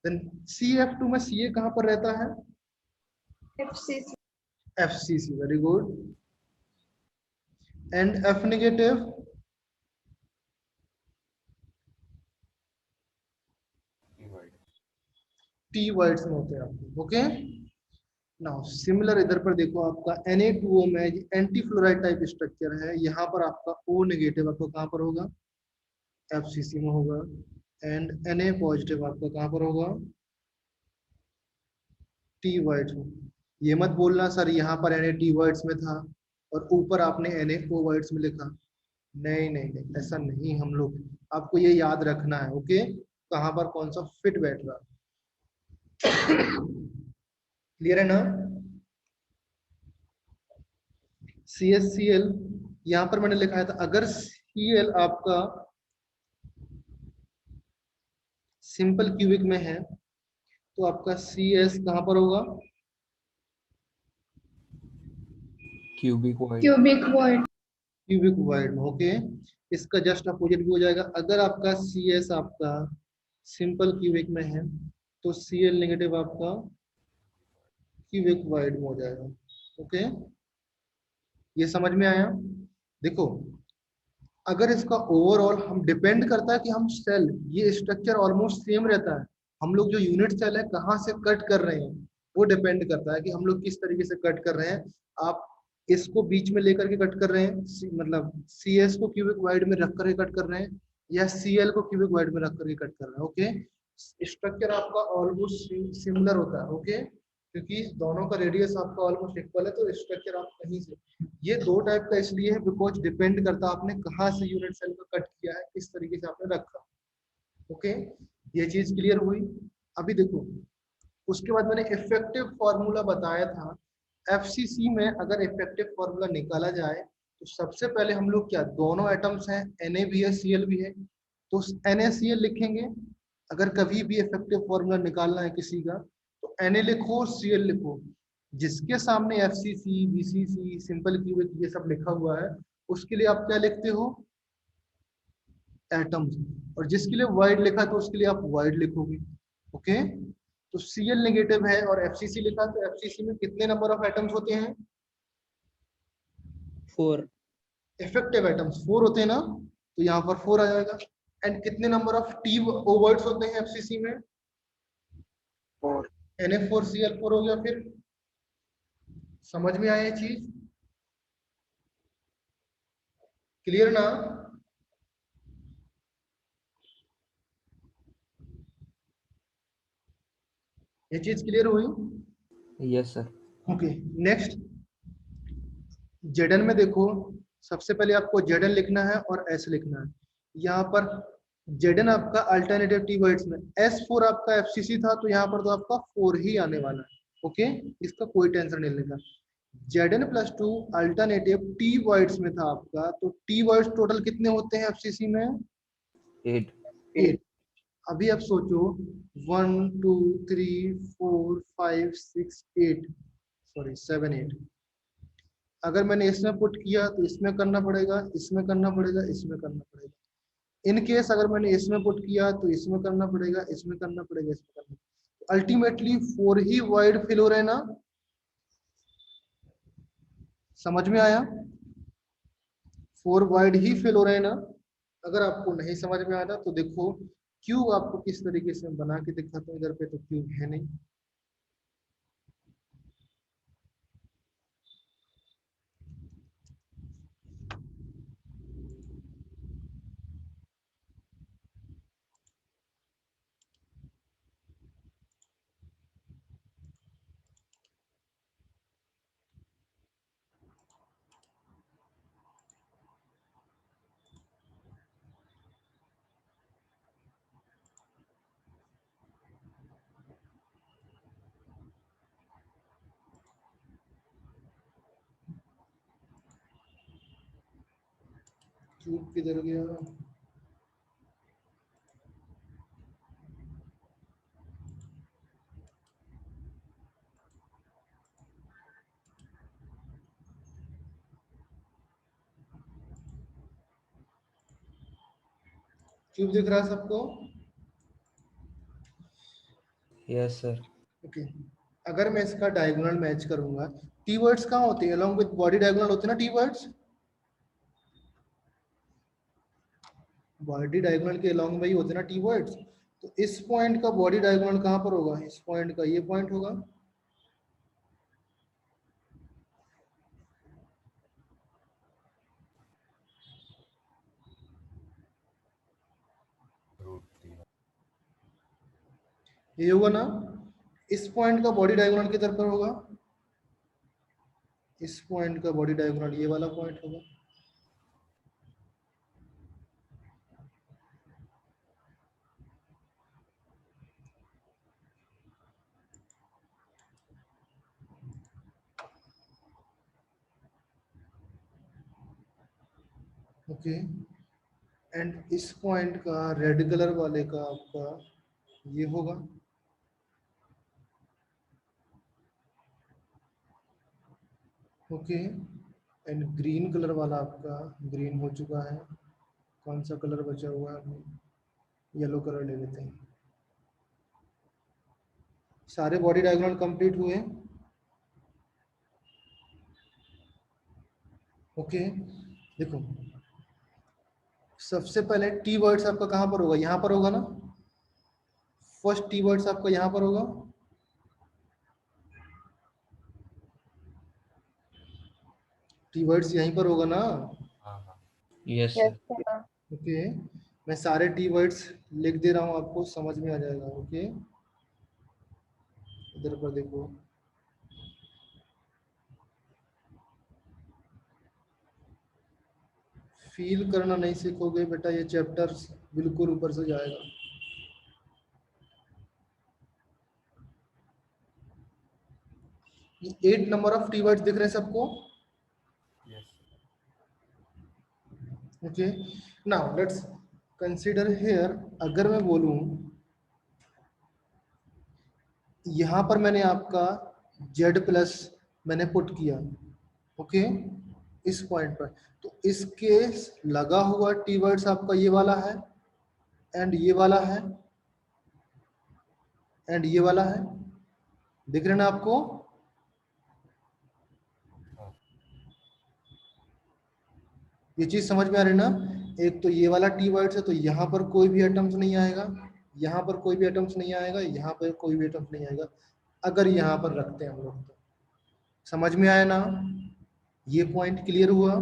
देन CF2 में Ca कहां पर रहता है? FCC. FCC, very good. And F negative? T words में होते हैं आपको। ओके, नाउ सिमिलर इधर पर देखो, आपका Na2O में एंटी फ्लोराइड टाइप स्ट्रक्चर है, यहाँ पर आपका O नेगेटिव आपको कहाँ पर होगा? FCC में होगा। एंड Na पॉजिटिव आपका कहाँ पर होगा? T वर्ड्स में। ये मत बोलना सर यहाँ पर Na T वर्ड्स में था और ऊपर आपने Na O वर्ड्स में लिखा। नहीं नहीं नहीं, ऐसा नहीं। हम लोग, आपको ये याद रखना है। ओके, कहाँ पर कौन सा फिट बैठ रहा। क्लियर है ना? CSCl यहां पर मैंने लिखा था, अगर Cl आपका सिंपल क्यूबिक में है तो आपका CS कहां पर होगा? Cubic void. Cubic void. Cubic void में। ओके, इसका जस्ट अपोजिट भी हो जाएगा। अगर आपका CS आपका सिंपल क्यूबिक में है तो Cl नेगेटिव आपका क्यूबिक वॉइड में हो जाएगा। ओके, ये समझ में आया? देखो, अगर इसका ओवरऑल हम डिपेंड करता है कि हम सेल, ये स्ट्रक्चर ऑलमोस्ट सेम रहता है, हम लोग जो यूनिट सेल है कहाँ से कट कर रहे हैं वो डिपेंड करता है कि हम लोग किस तरीके से कट कर रहे हैं। आप इसको बीच में लेकर के कट कर रहे हैं, मतलब CS को क्यूबिक वाइड में रख करके कट कर रहे हैं, या Cl को क्यूबिक वाइड में रख करके कट कर रहे हैं। ओके, स्ट्रक्चर आपका ऑलमोस्ट सिमिलर होता है। ओके, क्योंकि दोनों का रेडियस आपका ऑलमोस्ट इक्वल है, तो स्ट्रक्चर आप कहीं से, ये दो टाइप का इसलिए है बिकॉज डिपेंड करता है आपने कहाँ से यूनिट सेल को कट किया है, किस तरीके से आपने रखा। ओके, ये चीज क्लियर हुई। अभी देखो, उसके बाद मैंने इफेक्टिव फॉर्मूला बताया था। एफसीसी में अगर इफेक्टिव फॉर्मूला निकाला जाए तो सबसे पहले हम लोग क्या, दोनों एटम्स हैं, Na भी है Cl भी है, तो NaCl लिखेंगे। अगर कभी भी इफेक्टिव फॉर्मूला निकालना है किसी का तो Na लिखो, Cl लिखो। जिसके सामने FCC, BCC, सिंपल क्यूबिक ये सब लिखा हुआ है, उसके लिए आप क्या लिखते हो, एटम्स। और जिसके लिए वाइड लिखा तो उसके लिए आप वाइड लिखोगे। ओके, तो Cl नेगेटिव है और FCC लिखा, तो FCC में कितने नंबर ऑफ एटम्स होते हैं, 4। इफेक्टिव एटम्स 4 होते हैं ना, तो यहाँ पर 4 आ जाएगा। एंड कितने नंबर ऑफ टी ओवर्ड्स होते हैं FCC में, 4। Na4Cl4 हो गया। फिर समझ में आया ये चीज, क्लियर ना? ये चीज क्लियर हुई? Yes sir. Okay, next Zn में देखो, सबसे पहले आपको Zn लिखना है और S लिखना है। यहाँ पर Zn आपका अल्टरनेटिव टी वर्ड्स में, S4 आपका FCC था, तो यहाँ पर तो आपका 4 ही आने वाला है। ओके, इसका कोई टेंशन नहीं लेगा। Zn+2 अल्टरनेटिव टी वर्ड्स में था आपका, तो टी वर्ड्स टोटल कितने होते हैं FCC में, 8। 8। अभी आप सोचो 1 2 3 4 5 6 8, सॉरी 7 8। अगर मैंने इसमें पुट किया तो इसमें करना पड़ेगा, इसमें करना पड़ेगा, इसमें करना पड़ेगा। इन केस अगर मैंने इसमें पुट किया तो इसमें करना पड़ेगा, इसमें करना पड़ेगा, इसमें करना पड़ेगा। अल्टीमेटली 4 ही वाइड फिल हो रहे हैं ना, समझ में आया? 4 वाइड ही फिल हो रहे हैं ना। अगर आपको नहीं समझ में आता तो देखो क्यूब आपको किस तरीके से बना के दिखाता हूँ। इधर पे तो क्यूब है नहीं, क्यूब किधर गया? क्यूब दिख रहा है सबको? Yes sir. ओके, अगर मैं इसका डायगोनल मैच करूंगा, टी वर्ड्स कहाँ होते हैं, अलोंग विद बॉडी डायगोनल होते हैं ना टी वर्ड्स, बॉडी डायगोनल के अलोंग में ही होते हैं ना टी वर्ड्स। तो इस पॉइंट का बॉडी डायगोनल कहाँ पर होगा, इस पॉइंट का ये पॉइंट होगा। ये होगा ना, इस पॉइंट का बॉडी डायगोनल किधर पर होगा, इस पॉइंट का बॉडी डायगोनल ये वाला पॉइंट होगा। ओके, एंड इस पॉइंट का रेड कलर वाले का आपका ये होगा। ओके, एंड ग्रीन कलर वाला आपका ग्रीन हो चुका है। कौन सा कलर बचा हुआ है, येलो कलर ले लेते हैं। सारे बॉडी डायगोनल कंप्लीट हुए। ओके, देखो सबसे पहले टी वर्ड्स आपका कहाँ पर होगा, यहाँ पर होगा ना, फर्स्ट टी वर्ड्स आपका यहाँ पर होगा। टी वर्ड्स यहीं पर होगा ना। Yes Yes, sir. sir. Okay, मैं सारे टी वर्ड्स लिख दे रहा हूँ, आपको समझ में आ जाएगा। ओके, इधर पर देखो, फील करना नहीं सीखोगे बेटा ये चैप्टर बिल्कुल ऊपर से जाएगा। ये 8 नंबर ऑफ टी वर्ड्स दिख रहे हैं सबको? Yes. Okay, now let's consider here, अगर मैं बोलूं यहां पर मैंने आपका z प्लस मैंने पुट किया, ओके इस पॉइंट पर, तो इसके लगा हुआ टी वर्ड्स आपका ये वाला है एंड ये वाला है एंड ये वाला है, दिख रहे ना आपको? ये चीज समझ में आ रही ना? एक तो ये वाला टी वर्ड्स है तो यहाँ पर कोई भी एटम्स नहीं आएगा, यहाँ पर कोई भी एटम्स नहीं आएगा, यहाँ पर कोई भी एटम्स नहीं आएगा, अगर यहाँ पर रखते हैं हम लोग तो। समझ में आया ना? ये पॉइंट क्लियर हुआ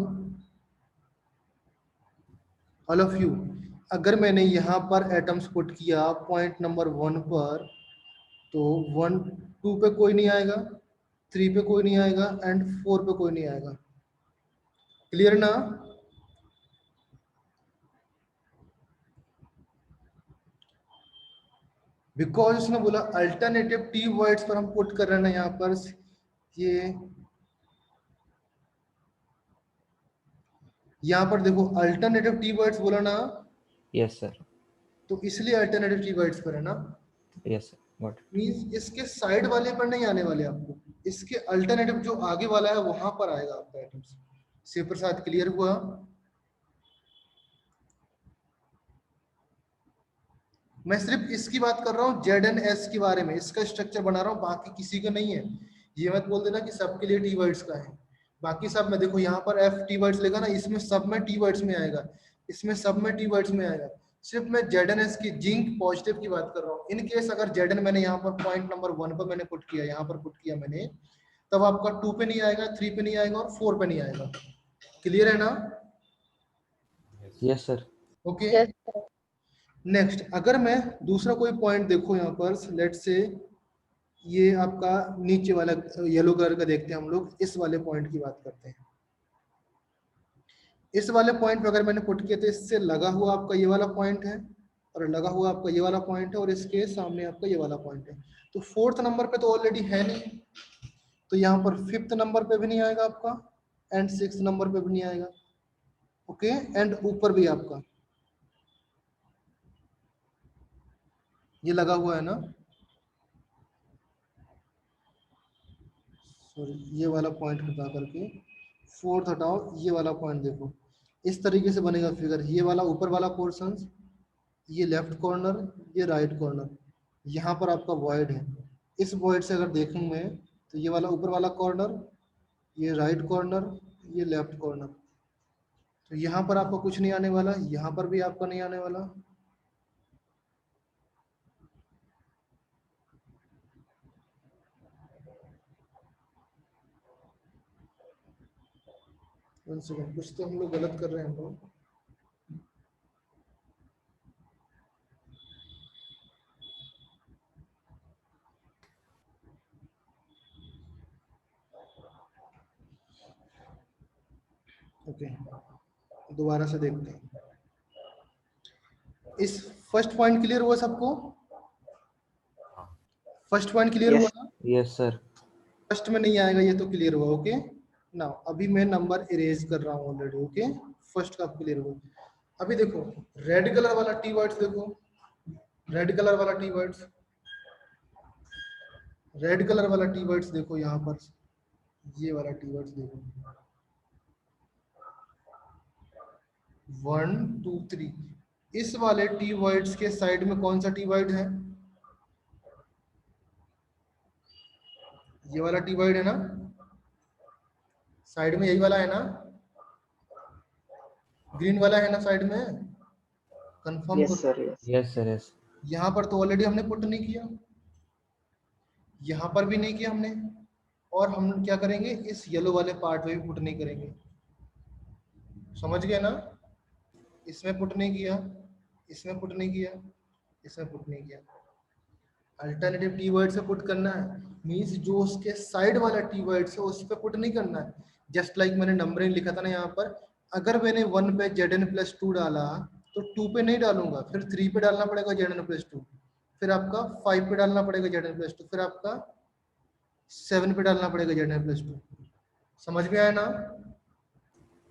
ऑल ऑफ यू? अगर मैंने यहाँ पर एटम्स पुट किया पॉइंट नंबर 1 पर, तो 1 2 पे कोई नहीं आएगा, 3 पे कोई नहीं आएगा एंड 4 पे कोई नहीं आएगा। क्लियर ना? बिकॉज उसने बोला अल्टरनेटिव टी वर्ड्स पर हम पुट कर रहे हैं ना यहाँ पर, ये यहाँ पर देखो अल्टरनेटिव टी वर्ड्स बोला ना, यस सर, तो इसलिए अल्टरनेटिव टी वर्ड्स पर है ना, यस सर, गॉट मींस इसके साइड वाले पर नहीं आने वाले आपको, इसके अल्टरनेटिव जो आगे वाला है वहां पर आएगा आपका आइटम्स। शिव प्रसाद क्लियर हुआ? मैं सिर्फ इसकी बात कर रहा हूँ जेड एंड एस के बारे में, इसका स्ट्रक्चर बना रहा हूँ, बाकी किसी का नहीं है। ये मत बोल देना कि सबके लिए टी वर्ड्स का है, बाकी सब में देखो यहाँ पर एफ टी वर्ड्स लेगा ना, इसमें सब में टी वर्ड्स में आएगा, इसमें सब में टी वर्ड्स में आएगा। सिर्फ मैं जेड एन एस की जिंक पॉजिटिव की बात कर रहा हूँ। इन केस अगर जेड एन मैंने यहाँ पर पॉइंट नंबर 1 पर मैंने पुट किया, यहाँ पर पुट किया मैंने, तब आपका 2 पे नहीं आएगा, 3 पे नहीं आएगा और 4 पे नहीं आएगा। क्लियर है ना? Yes sir, okay Yes, sir. Next, अगर मैं दूसरा कोई पॉइंट देखो यहाँ पर, लेट से ये आपका नीचे वाला येलो कलर का देखते हैं हम लोग, इस वाले पॉइंट की बात करते हैं। इस वाले पॉइंट पे अगर मैंने पुट किया तो इससे लगा हुआ आपका ये वाला पॉइंट है और लगा हुआ आपका ये वाला पॉइंट है और इसके सामने आपका ये वाला पॉइंट है, तो 4th नंबर पे तो ऑलरेडी है नहीं, तो यहाँ पर 5th नंबर पे भी नहीं आएगा आपका एंड 6th नंबर पे भी नहीं आएगा, ओके एंड ऊपर भी आपका ये लगा हुआ है ना, सॉरी ये वाला पॉइंट हटा करके 4th हटाओ, ये वाला पॉइंट देखो, इस तरीके से बनेगा फिगर। ये वाला ऊपर वाला पोर्शन, ये लेफ्ट कॉर्नर, ये राइट कॉर्नर, यहाँ पर आपका वॉइड है। इस वॉइड से अगर देखूं मैं तो ये वाला ऊपर वाला कॉर्नर, ये राइट कॉर्नर, ये लेफ्ट कॉर्नर, तो यहाँ पर आपका कुछ नहीं आने वाला, यहाँ पर भी आपका नहीं आने वाला। वन सेकंड, कुछ तो हम लोग गलत कर रहे हैं हम लोग। ओके दोबारा से देखते हैं। इस फर्स्ट पॉइंट क्लियर हुआ सबको? First point clear Yes. हुआ ना? यस सर, फर्स्ट में नहीं आएगा ये तो क्लियर हुआ। ओके नाउ अभी मैं नंबर इरेज कर रहा हूँ ऑलरेडी। ओके फर्स्ट का क्लियर हुआ। अभी देखो रेड कलर वाला टी वर्ड्स देखो, रेड कलर वाला टी वर्ड्स, रेड कलर वाला टी वर्ड्स देखो, यहाँ पर ये वाला टी वर्ड्स देखो 1 2 3, इस वाले टी वर्ड्स के साइड में कौन सा टी वर्ड है? ये वाला टी वर्ड है ना, साइड में यही वाला है ना, ग्रीन वाला है ना साइड में, कंफर्म Yes, करो। sir. Yes. Yes sir, yes, यहाँ पर तो ऑलरेडी हमने पुट नहीं किया, यहाँ पर भी नहीं किया हमने, और हम क्या करेंगे इस येलो वाले पार्ट में भी पुट नहीं करेंगे। समझ गए ना? इसमें पुट नहीं किया, इसमें पुट नहीं किया, इसमें पुट नहीं किया। अल्टरनेटिव टी वर्ड से पुट करना है, मींस जो उसके साइड वाला टी वर्ड है उस पर पुट नहीं करना है। जस्ट लाइक मैंने नंबरिंग लिखा था ना यहाँ पर, अगर मैंने 1 पे Zn+2 डाला तो 2 पे नहीं डालूंगा, फिर 3 पे डालना पड़ेगा Zn+2, फिर आपका 5 पे डालना पड़ेगा Zn+2, फिर आपका 7 पे डालना पड़ेगा Zn+2। समझ में आया ना?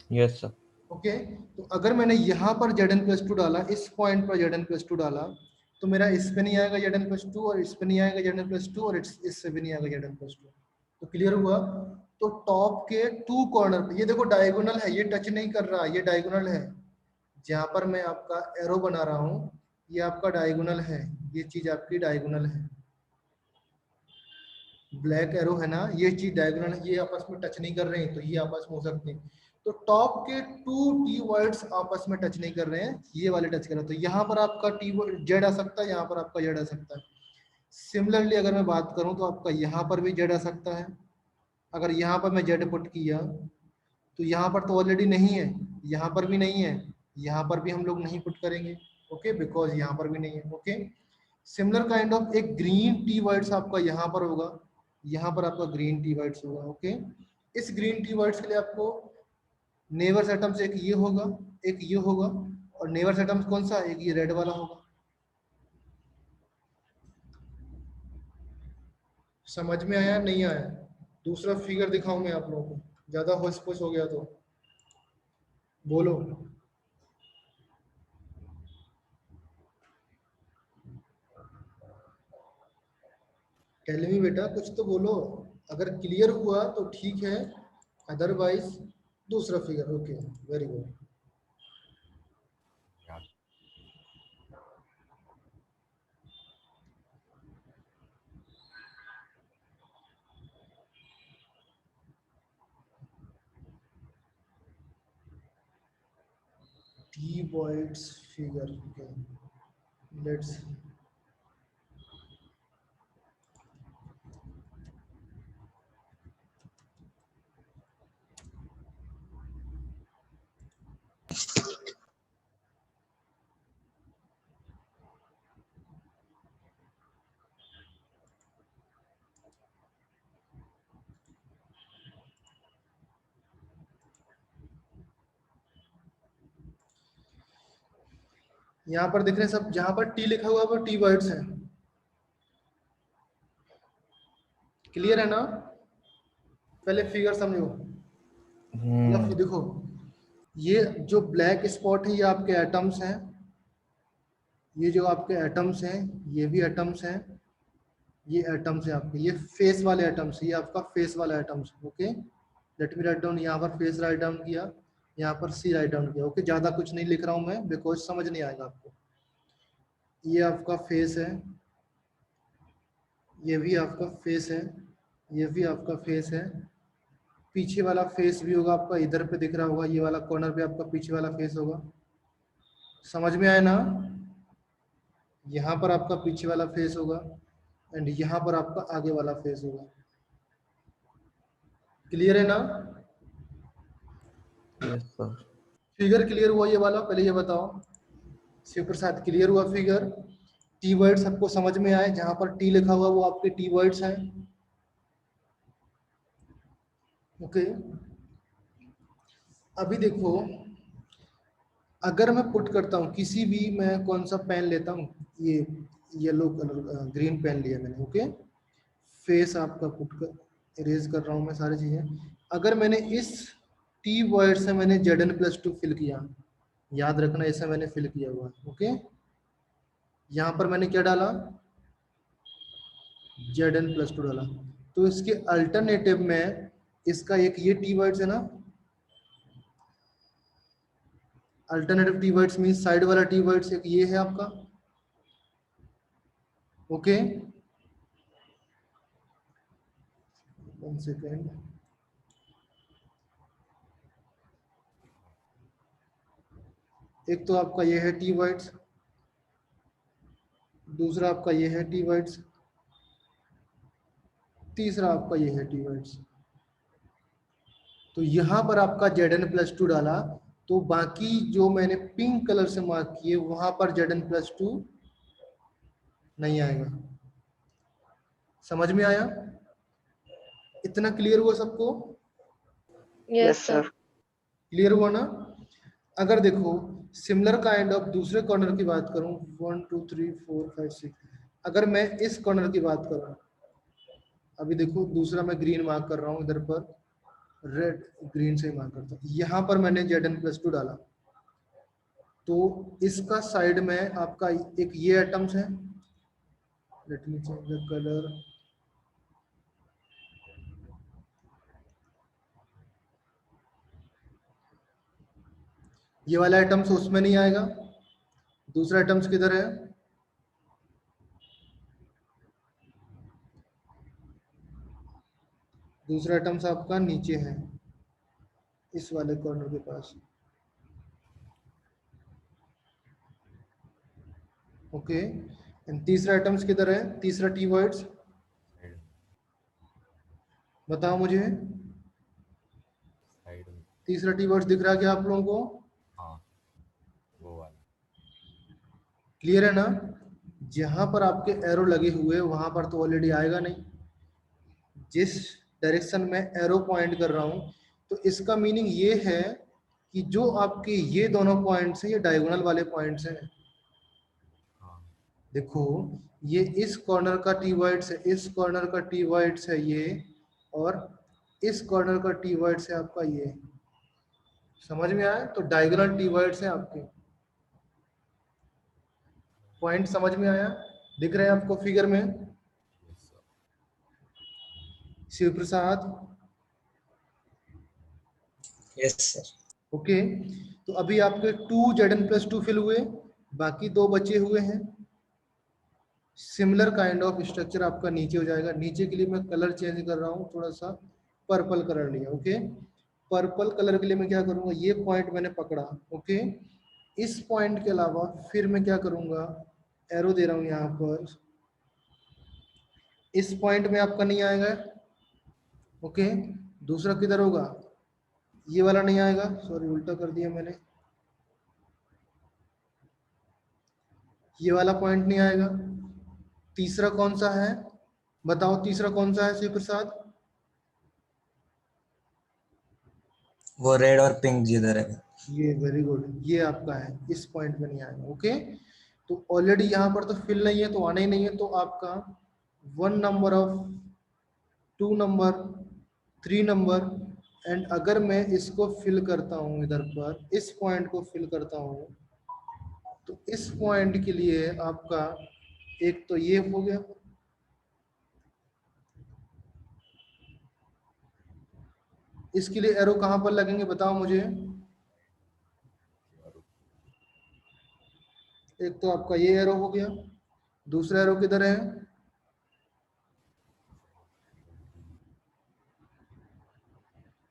Yes, sir. ओके, तो अगर मैंने यहाँ पर Zn+2 डाला, इस पॉइंट पर Zn+2 डाला, तो मेरा इस पे नहीं आएगा Zn+2, और इस पे नहीं आएगा Zn+2, और इस पे भी नहीं आएगा Zn+2। तो क्लियर हुआ? तो टॉप के 2 कॉर्नर पे, ये देखो डायगोनल है, ये टच नहीं कर रहा, ये डायगोनल है। जहाँ पर मैं आपका एरो बना रहा हूँ, ये आपका डायगोनल है, ये चीज आपकी डायगोनल है। ब्लैक एरो है ना, ये चीज डायगोनल है, ये आपस में टच नहीं कर रहे हैं, तो ये आपस में हो सकते हैं। तो टॉप के 2 टी वर्ड्स आपस में टच नहीं कर रहे हैं, ये वाले टच कर रहे हैं। तो यहाँ पर आपका टी जेड आ सकता है, यहाँ पर आपका जेड आ सकता है। सिमिलरली अगर मैं बात करूँ तो आपका यहाँ पर भी जेड आ सकता है। अगर यहाँ पर मैं जेड पुट किया तो यहाँ पर तो ऑलरेडी नहीं है, यहाँ पर भी नहीं है, यहाँ पर भी हम लोग नहीं पुट करेंगे, ओके, बिकॉज यहाँ पर भी नहीं है। ओके, सिमिलर काइंड ऑफ एक ग्रीन टी वर्ड्स आपका यहाँ पर होगा, यहाँ पर आपका ग्रीन टी वर्ड्स होगा। ओके, इस ग्रीन टी वर्ड्स के लिए आपको नेबर्स एटम्स एक ये होगा, एक ये होगा, और नेबर्स एटम्स कौन सा? एक ये रेड वाला होगा। समझ में आया नहीं आया? दूसरा फिगर दिखाऊं मैं आप लोगों को, ज्यादा होश पोश हो गया तो बोलो। टेल मी बेटा, कुछ तो बोलो। अगर क्लियर हुआ तो ठीक है, अदरवाइज दूसरा figure. Okay, very good. T voids figure. Okay, let's see. यहाँ पर दिख रहे हैं सब, जहां पर टी लिखा हुआ है वो टी वर्ड्स हैं। क्लियर है ना? पहले फिगर समझो। या फिर देखो, ये जो ब्लैक स्पॉट है ये आपके एटम्स हैं, ये जो आपके एटम्स हैं ये भी एटम्स हैं, ये एटम्स है आपके, ये फेस वाले एटम्स, ये आपका फेस वाला atoms. Okay, let me write down, यहाँ पर फेस राइट डाउन किया, यहाँ पर सी राइट डाउन किया। ओके, ज्यादा कुछ नहीं लिख रहा हूँ मैं, बिकॉज समझ नहीं आएगा आपको। ये आपका फेस है, ये भी आपका फेस है, ये भी आपका फेस है, पीछे वाला फेस भी होगा आपका, इधर पे दिख रहा होगा, ये वाला कॉर्नर पे आपका पीछे वाला फेस होगा। समझ में आया ना? यहाँ पर आपका पीछे वाला फेस होगा, एंड यहाँ पर आपका आगे वाला फेस होगा। क्लियर है ना? Yes, sir. फिगर क्लियर हुआ ये वाला? पहले ये बताओ शिव प्रसाद, क्लियर हुआ फिगर? टी वर्ड्स सबको समझ में आए? जहां पर टी लिखा हुआ वो आपके टी वर्ड्स हैं। ओके, अभी देखो, अगर मैं पुट करता हूँ किसी भी, मैं कौन सा पेन लेता हूँ, ये येलो कलर ग्रीन पेन लिया मैंने। ओके, फेस आपका पुट कर इरेज कर रहा हूँ मैं सारी चीजें। अगर मैंने इस टी वर्ड से मैंने Zn+2 फिल किया, याद रखना इसे मैंने फिल किया हुआ। ओके, यहाँ पर मैंने क्या डाला? Zn+2 डाला। तो इसके अल्टरनेटिव में इसका एक ये टी वर्ड्स है ना, alternative tea words mean side वाला टी वर्ड्स एक ये है आपका। ओके, 1 सेकेंड, एक तो आपका ये है टी वर्ड्स, दूसरा आपका ये है टी वर्ड्स, तीसरा आपका ये है टी वर्ड्स। तो यहाँ पर आपका Zn+2 डाला, तो बाकी जो मैंने पिंक कलर से मार्क किए वहां पर Zn+2 नहीं आएगा। समझ में आया? इतना क्लियर हुआ सबको? Yes, sir. क्लियर हुआ ना? अगर देखो सिमिलर काइंड ऑफ दूसरे कॉर्नर की बात करूं, 1 2 3 4 5 6, अगर मैं इस कॉर्नर की बात करूं, अभी देखो दूसरा मैं ग्रीन मार्क कर रहा हूं, इधर पर रेड ग्रीन से मार्क करता हूं, यहाँ पर मैंने Zn+2 डाला, तो इसका साइड में आपका एक ये एटम्स है, let me change the colour, ये वाला एटम्स उसमें नहीं आएगा, दूसरा एटम्स किधर है, दूसरा एटम्स आपका नीचे है इस वाले कॉर्नर के पास, ओके। एंड तीसरा एटम्स किधर है, तीसरा टी वर्ड्स साइड बताओ मुझे, साइड में। तीसरा टी वर्ड्स दिख रहा है क्या आप लोगों को, हाँ वो वाला। क्लियर है ना। जहां पर आपके एरो लगे हुए वहां पर तो ऑलरेडी आएगा नहीं, जिस डायरेक्शन में एरो पॉइंट कर रहा हूं, तो इसका मीनिंग ये है कि जो आपके ये दोनों पॉइंट्स हैं ये डायगोनल वाले पॉइंट्स हैं। हाँ देखो ये इस कॉर्नर का टी वर्ड्स है, इस कॉर्नर का टी वर्ड्स है ये, और इस कॉर्नर का टी वर्ड्स है आपका ये, समझ में आया, तो डायगोनल टी वर्ड्स है आपके, पॉइंट समझ में आया, दिख रहे हैं आपको फिगर में, यस सर। शिव प्रसाद, यस सर। ओके। तो अभी आपके 2 Zn+2 फिल हुए, बाकी 2 बचे हुए हैं। सिमिलर काइंड ऑफ स्ट्रक्चर आपका नीचे हो जाएगा, नीचे के लिए मैं कलर चेंज कर रहा हूँ, थोड़ा सा पर्पल कलर लिया, ओके। पर्पल कलर के लिए मैं क्या करूंगा, ये पॉइंट मैंने पकड़ा, ओके। इस पॉइंट के अलावा फिर मैं क्या करूंगा, एरो दे रहा हूँ यहाँ पर, इस पॉइंट में आपका नहीं आएगा, ओके। दूसरा किधर होगा, ये वाला नहीं आएगा, सॉरी उल्टा कर दिया मैंने, ये वाला पॉइंट नहीं आएगा। तीसरा कौन सा है बताओ, तीसरा कौन सा है शिव प्रसाद, वो रेड और पिंक जिधर है। ये वेरी गुड, ये आपका है, इस पॉइंट में नहीं आएगा, ओके। तो ऑलरेडी यहाँ पर तो फिल नहीं है, तो आना ही नहीं है, तो आपका 1 number of 2 number 3 number, and अगर मैं इसको फिल करता हूँ, इधर पर इस पॉइंट को फिल करता हूँ, तो इस पॉइंट के लिए आपका एक तो ये हो गया, इसके लिए एरो कहां पर लगेंगे बताओ मुझे, एक तो आपका ये एरो हो गया, दूसरा एरो किधर है,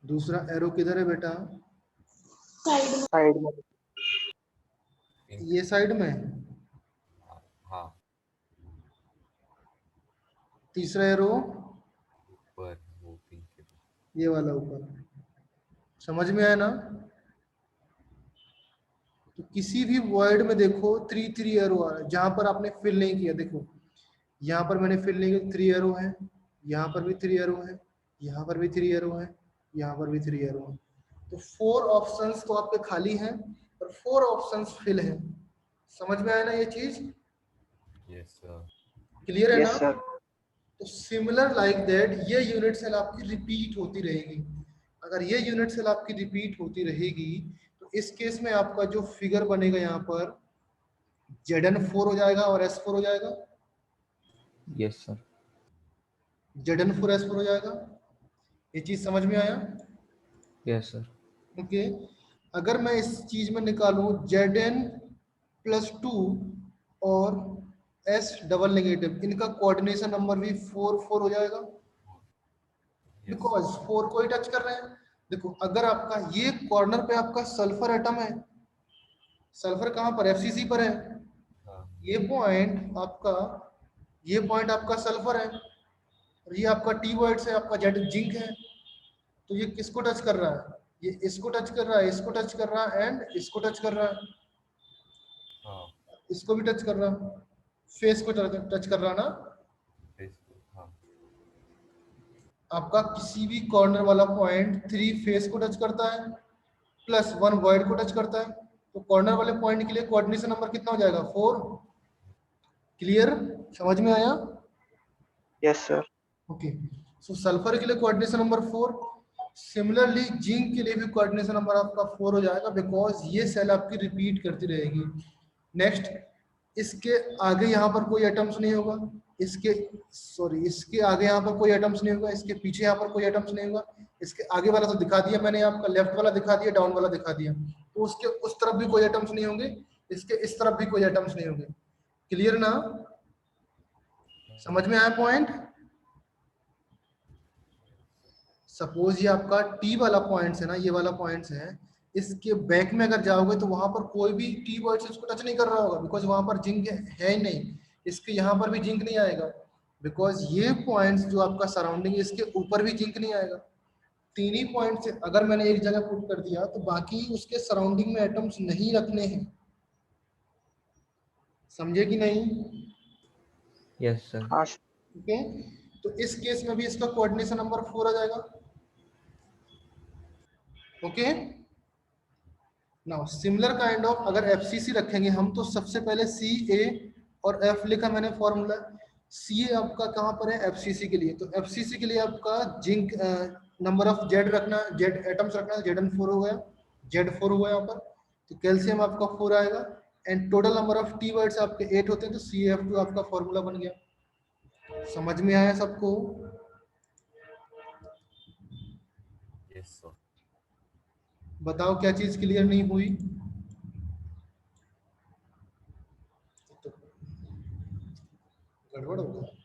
दूसरा एरो किधर है बेटा, साइड में। ये साइड में, हाँ तीसरा एरो ऊपर वो पिंक के ऊपर। ये वाला ऊपर, समझ में आया ना। तो किसी भी वर्ड में देखो 3 एरो आ रहा है, जहां पर आपने फिल नहीं किया, देखो यहाँ पर मैंने फिल नहीं किया, 3 एरो है, यहाँ पर भी 3 एरो है, यहाँ पर भी 3 एरो है, यहाँ पर भी 3 एरो है, तो 4 ऑप्शंस तो आपके खाली हैं और 4 ऑप्शंस फिल हैं, समझ में आया ना ये चीज, यस सर। क्लियर है यस ना। सर। तो सिमिलर लाइक दैट ये यूनिट सेल आपकी रिपीट होती रहेगी, अगर ये यूनिट सेल आपकी रिपीट होती रहेगी, तो इस केस में आपका जो फिगर बनेगा यहाँ पर Zn4 हो जाएगा और S4 हो जाएगा, यस सर। Zn4 S4 हो जाएगा, ये चीज समझ में आया, यस सर। ओके। अगर मैं इस चीज में निकालूं Zn+2 और S डबल नेगेटिव, इनका कोऑर्डिनेशन नंबर भी 4 हो जाएगा, बिकॉज 4 को ही टच कर रहे हैं। देखो अगर आपका ये कॉर्नर पे आपका सल्फर एटम है, सल्फर कहाँ पर, FCC पर है, हाँ ये पॉइंट आपका, ये पॉइंट आपका सल्फर है, और ये आपका टी वर्ड्स है, आपका जेड जिंक है, तो ये किसको टच कर रहा है, ये इसको टच कर रहा है, इसको टच कर रहा है, एंड इसको टच कर रहा है, हाँ इसको भी टच कर रहा है, फेस को टच कर रहा ना, हाँ आपका किसी भी कॉर्नर वाला पॉइंट 3 फेस को टच करता है, प्लस 1 वॉइड को टच करता है, तो कॉर्नर वाले पॉइंट के लिए कोऑर्डिनेशन नंबर कितना हो जाएगा 4। क्लियर, समझ में आया? yes sir, ओके, सो सल्फर के लिए कोऑर्डिनेशन नंबर 4। सिमिलरली जिंक के लिए भी कोऑर्डिनेशन नंबर आपका 4 हो जाएगा, बिकॉज ये सेल आपकी रिपीट करती रहेगी। नेक्स्ट, इसके आगे यहाँ पर कोई एटम्स नहीं होगा, इसके इसके आगे यहाँ पर कोई एटम्स नहीं होगा, इसके पीछे यहाँ पर कोई एटम्स नहीं होगा। इसके आगे वाला तो दिखा दिया मैंने आपका, लेफ्ट वाला दिखा दिया, डाउन वाला दिखा दिया, तो उसके उस तरफ भी कोई एटम्स नहीं होंगे, इसके इस तरफ भी कोई एटम्स नहीं होंगे। क्लियर ना? समझ में आया पॉइंट? सपोज ये आपका टी वाला पॉइंट्स है ना, ये वाला पॉइंट्स है, इसके बैक में अगर जाओगे तो वहां पर कोई भी टी वर्ड इसको टच नहीं कर रहा होगा, बिकॉज वहां पर जिंक है ही नहीं। इसके यहाँ पर भी जिंक नहीं आएगा, बिकॉज ये पॉइंट्स जो आपका सराउंडिंग है इसके ऊपर भी जिंक नहीं आएगा। तीन ही पॉइंट से अगर मैंने एक जगह पुट कर दिया तो बाकी उसके सराउंडिंग में एटम्स नहीं रखने हैं। समझे कि नहीं? Yes sir. हाँ ओके, तो इस केस में भी इसका कोऑर्डिनेशन नंबर 4 आ जाएगा। Okay, now similar kind of अगर एफसीसी रखेंगे हम, तो सबसे पहले सी ए और एफ लिखा मैंने फॉर्मूला। सी ए आपका कहाँ पर है? एफसीसी के लिए। तो एफसीसी के लिए आपका जिंक नंबर ऑफ जेड रखना, जेड एटम्स रखना, Zn4 हो गया, Z4 हुआ यहाँ पर, तो कैल्शियम आपका 4 आएगा। And total number of tea words आपके 8 होते हैं, तो CF2 आपका फॉर्मूला बन गया। समझ में आया सबको? yes sir. बताओ क्या चीज क्लियर नहीं हुई? गड़बड़ हो गया।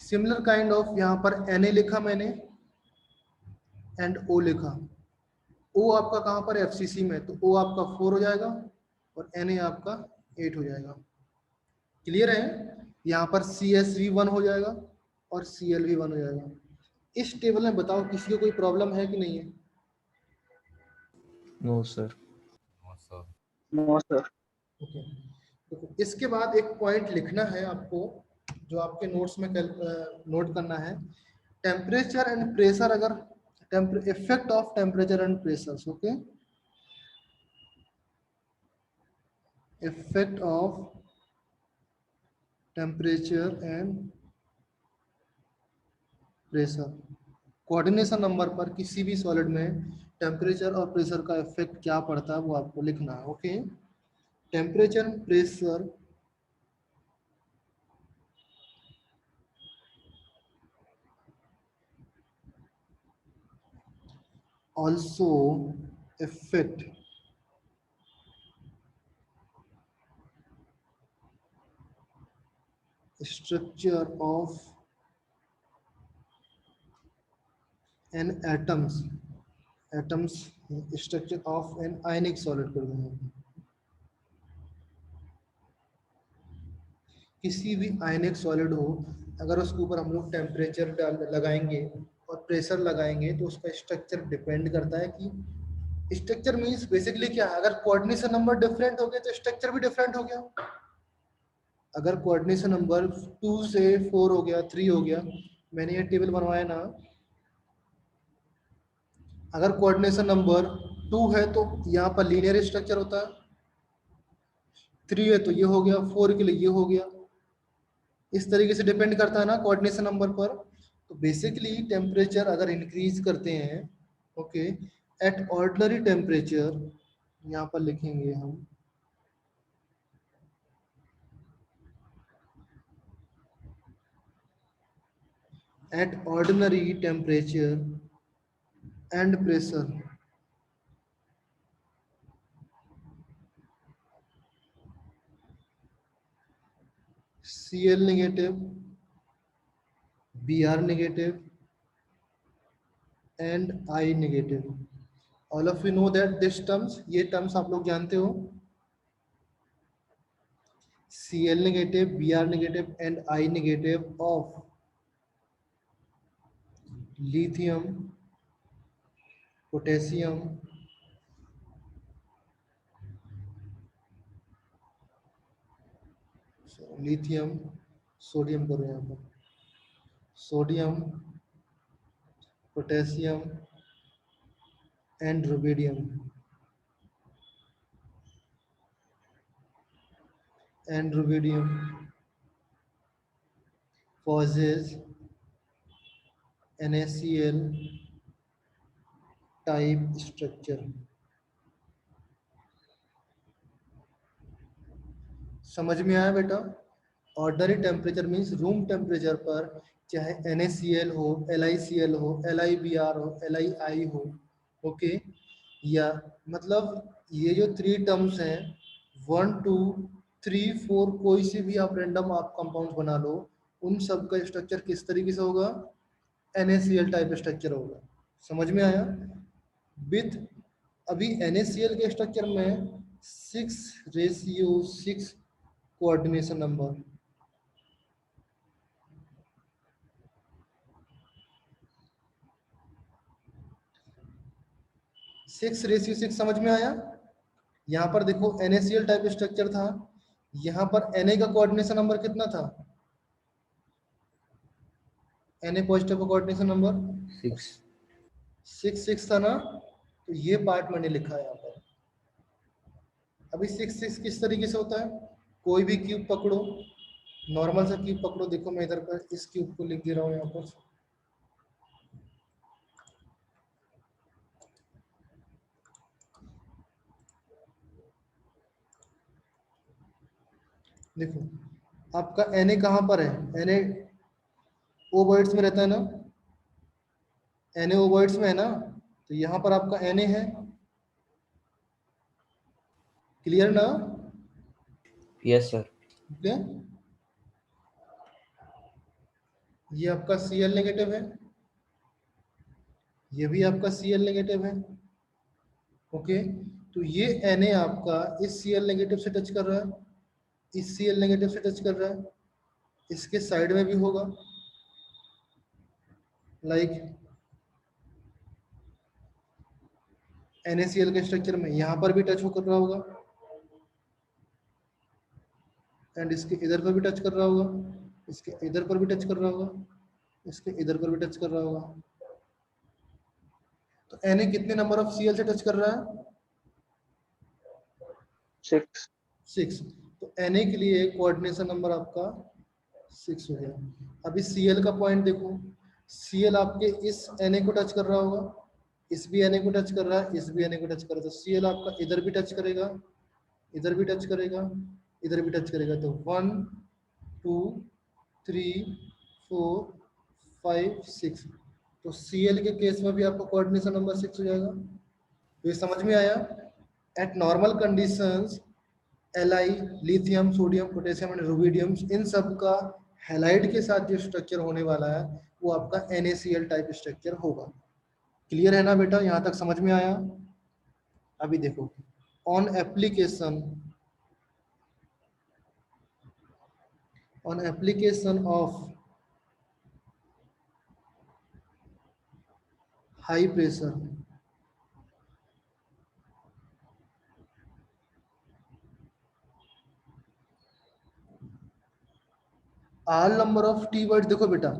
सिमिलर काइंड ऑफ यहाँ पर Na लिखा मैंने एंड O लिखा। O आपका कहाँ पर? एफसीसी में, तो O आपका 4 हो जाएगा और Na आपका 8 हो जाएगा। क्लियर है? यहाँ पर CSV1 हो जाएगा और ClV1 हो जाएगा। इस टेबल में बताओ किसी को कोई प्रॉब्लम है कि नहीं है? No sir. No sir. no sir, okay, तो इसके बाद एक पॉइंट लिखना है आपको, जो आपके नोट्स में नोट करना है। टेम्परेचर एंड प्रेशर, अगर effect of temperature and pressure. Okay, effect of temperature and pressure. Coordination number पर किसी भी सॉलिड में टेम्परेचर और प्रेशर का इफेक्ट क्या पड़ता है वो आपको लिखना है। Okay, temperature and pressure also affect structure of an atoms structure of an ionic solid कर देंगे। किसी भी आयनिक सॉलिड हो, अगर उसके ऊपर हम लोग टेम्परेचर लगाएंगे और प्रेशर लगाएंगे तो उसका स्ट्रक्चर डिपेंड करता है कि स्ट्रक्चर मींस बेसिकली क्या है, अगर कोऑर्डिनेशन नंबर डिफरेंट हो गया तो स्ट्रक्चर भी डिफरेंट हो गया। अगर कोऑर्डिनेशन नंबर 2 से 4 हो गया, 3 हो गया, मैंने ये टेबल बनवाया ना, अगर कोऑर्डिनेशन नंबर 2 है तो यहाँ पर लीनियर स्ट्रक्चर होता है, 3 है तो ये हो गया, 4 के लिए ये हो गया। इस तरीके से डिपेंड करता है ना कोऑर्डिनेशन नंबर पर। तो बेसिकली टेम्परेचर अगर इंक्रीज करते हैं, ओके, एट ऑर्डिनरी टेम्परेचर, यहाँ पर लिखेंगे हम at ordinary temperature and pressure, Cl negative, Br negative and I negative. All of you know that this terms, ये terms आप लोग जानते हो, Cl negative, Br negative and I negative of lithium, potassium, lithium sodium करो यहाँ पर, sodium potassium and rubidium causes NaCl type structure। समझ में आया बेटा? Ordinary temperature means room temperature पर चाहे NaCl हो, LiCl हो, LiBr हो, LiI हो, ओके, या मतलब ये जो 3 टर्म्स हैं 1 2 3 4 कोई से भी आप रैंडम आप कंपाउंड बना लो, उन सब का स्ट्रक्चर किस तरीके से होगा? NaCl टाइप स्ट्रक्चर होगा। समझ में आया? विथ अभी NaCl के स्ट्रक्चर में 6:6 कोऑर्डिनेशन नंबर, 6:6 समझ में आया? यहाँ पर देखो NaCl टाइप स्ट्रक्चर था, यहाँ पर Na का कोऑर्डिनेशन नंबर कितना था? Na पॉजिटिव का कोऑर्डिनेशन नंबर 6 था ना, तो ये पार्ट मैंने लिखा है यहाँ पर। अभी 6 किस तरीके से होता है? कोई भी क्यूब पकड़ो, नॉर्मल सा क्यूब पकड़ो, देखो मैं इधर पर इस क्यूब को लिख दे रहा हूँ यहाँ पर, देखो आपका Na कहाँ पर है? Na ओवॉइड्स में रहता है ना, Na ओवॉइड्स में है ना, तो यहाँ पर आपका Na है, क्लियर ना? Yes, sir. ओके, ये आपका Cl नेगेटिव है, ये भी आपका Cl नेगेटिव है, ओके, तो ये Na आपका इस Cl नेगेटिव से टच कर रहा है, इस Cl नेगेटिव से टच कर रहा है, इसके साइड में भी होगा, लाइक NaCl के स्ट्रक्चर में यहाँ पर भी टच कर रहा होगा, एंड इसके इधर पर भी टच कर रहा होगा, इसके इधर पर भी टच कर रहा होगा, इसके इधर पर भी टच कर रहा होगा। तो Na कितने नंबर ऑफ Cl से टच कर रहा है? 6। 6। तो Na के लिए कोऑर्डिनेशन नंबर आपका 6 हो गया। अभी Cl का पॉइंट देखो, Cl आपके इस Na को टच कर रहा होगा, इस भी Na को टच कर रहा है, इस भी Na को टच कर रहा है, तो Cl आपका इधर भी टच करेगा, इधर भी टच करेगा, इधर भी टच करेगा, तो 1 2 3 4 5 6, तो Cl के केस में भी आपका कोऑर्डिनेशन नंबर 6 हो जाएगा। तो ये समझ में आया? At normal conditions Li, lithium, sodium, potassium and rubidium, इन सब का हैलाइड के साथ जो स्ट्रक्चर होने वाला है वो आपका NaCl टाइप स्ट्रक्चर होगा। क्लियर है ना बेटा? यहाँ तक समझ में आया? अभी देखो, on application of high pressure, all number of T word, देखो बेटा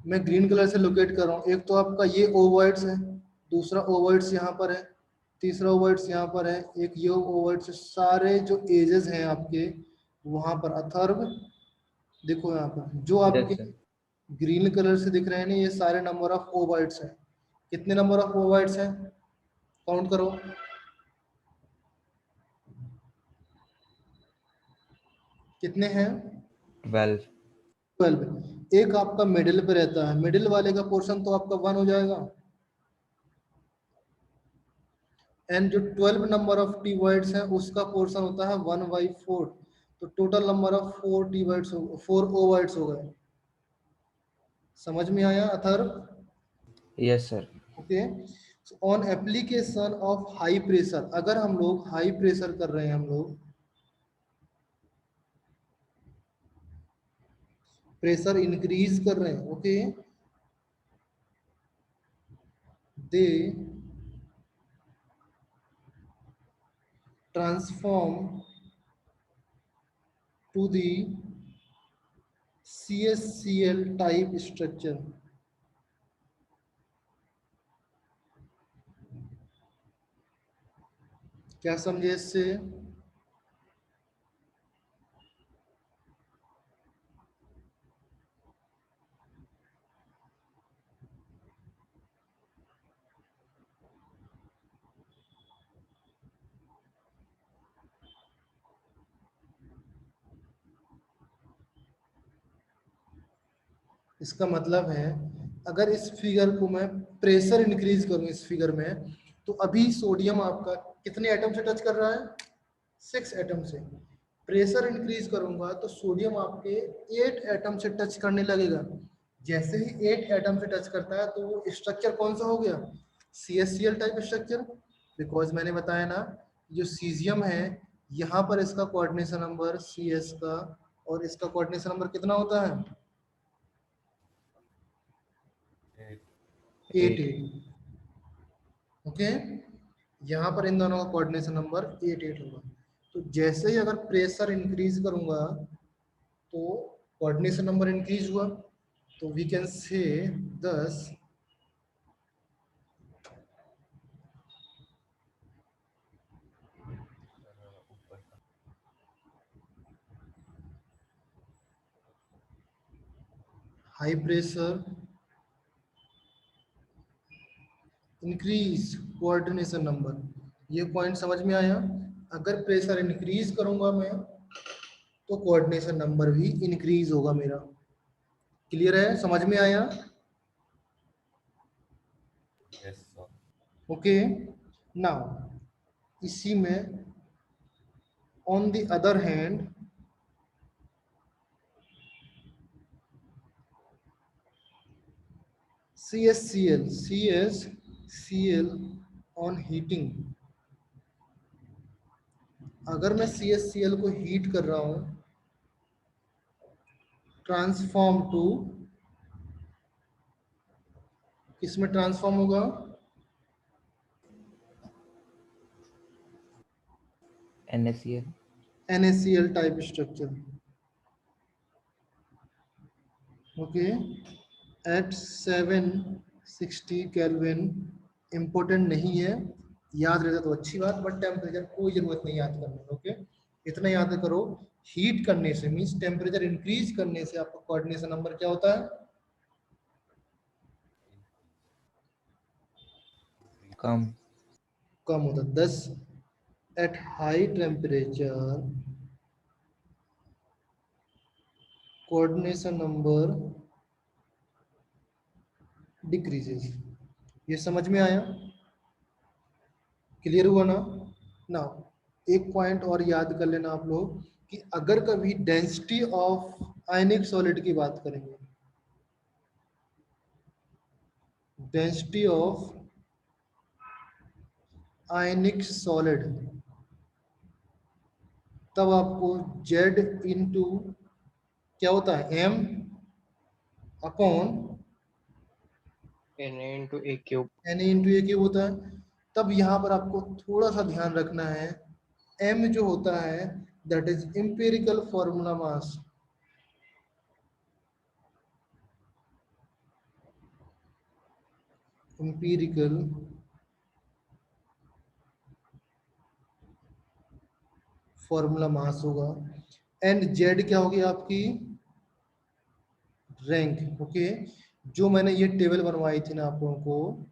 मैं ग्रीन कलर से लोकेट कर रहा हूँ, एक तो आपका ये ओवर्ड्स है, दूसरा ओवर्ड्स यहाँ पर है, तीसरा ओवर्ड्स यहाँ पर है, एक ये ओवर्ड्स, सारे जो एजेस हैं आपके वहां पर अथर्व, देखो यहाँ पर जो Yes, आपके sir. ग्रीन कलर से दिख रहे हैं ना, ये सारे नंबर ऑफ ओवर्ड्स हैं। कितने नंबर ऑफ ओवर्ड्स हैं? काउंट करो, कितने हैं? 12. 12। एक आपका मिडिल पे रहता है, मिडिल वाले का पोर्शन तो आपका 1 हो जाएगा, एंड जो 12 नंबर ऑफ टी वर्ड्स हैं उसका पोर्शन होता है 1/4, तो total number of 4 T voids, 4 O voids हो गए। समझ में आया Atharva? Yes, sir. Okay, on application of high pressure, अगर हम लोग हाई प्रेशर कर रहे हैं, हम लोग प्रेशर इंक्रीज कर रहे हैं, okay, they transform to the CSCl type structure. क्या समझे इससे? इसका मतलब है अगर इस फिगर को मैं प्रेशर इंक्रीज करूं इस फिगर में, तो अभी सोडियम आपका कितने एटम से टच कर रहा है? 6 एटम से। प्रेशर इंक्रीज करूंगा तो सोडियम आपके 8 एटम से टच करने लगेगा। जैसे ही 8 एटम से टच करता है तो वो स्ट्रक्चर कौन सा हो गया? CSCl type structure. बिकॉज मैंने बताया ना, जो सीजियम है यहाँ पर इसका कोऑर्डिनेशन नंबर CS का और इसका कोऑर्डिनेशन नंबर कितना होता है? 8 ओके। यहाँ पर इन दोनों का कोऑर्डिनेशन नंबर 8 होगा। तो जैसे ही अगर प्रेशर इंक्रीज करूंगा तो कोऑर्डिनेशन नंबर इंक्रीज हुआ, तो वी कैन से दस ऊपर का high pressure increase coordination number. ये पॉइंट समझ में आया? अगर प्रेशर इंक्रीज करूंगा मैं तो कोऑर्डिनेशन नंबर भी इंक्रीज होगा मेरा। क्लियर है? समझ में आया? yes sir. ओके। नाउ इसी में on the other hand CSCl on heating. अगर मैं CSCl को हीट कर रहा हूं, ट्रांसफॉर्म टू, किसमें ट्रांसफॉर्म होगा? NaCl. NaCl type structure. Okay, at 760 kelvin. Important नहीं है, याद रहता तो अच्छी बात, बट टेम्परेचर कोई जरूरत नहीं याद करने की। ओके, इतना याद करो, हीट करने से मींस टेम्परेचर इंक्रीज करने से आपका कोऑर्डिनेशन नंबर क्या होता है? कम. कम होता है। 10 at high temperature coordination number decreases. ये समझ में आया? क्लियर हुआ ना? ना एक पॉइंट और याद कर लेना आप लोग कि अगर कभी डेंसिटी ऑफ आयनिक सॉलिड की बात करेंगे, डेंसिटी ऑफ आयनिक सॉलिड, तब आपको Z इंटू क्या होता है? M upon Na into A cube. Na into A cube होता है। तब यहाँ पर आपको थोड़ा सा ध्यान रखना है, M जो होता है that is empirical formula mass. Empirical formula mass होगा। एंड Z क्या होगी आपकी? रैंक। ओके, जो मैंने ये टेबल बनवाई थी ना आप लोगों को,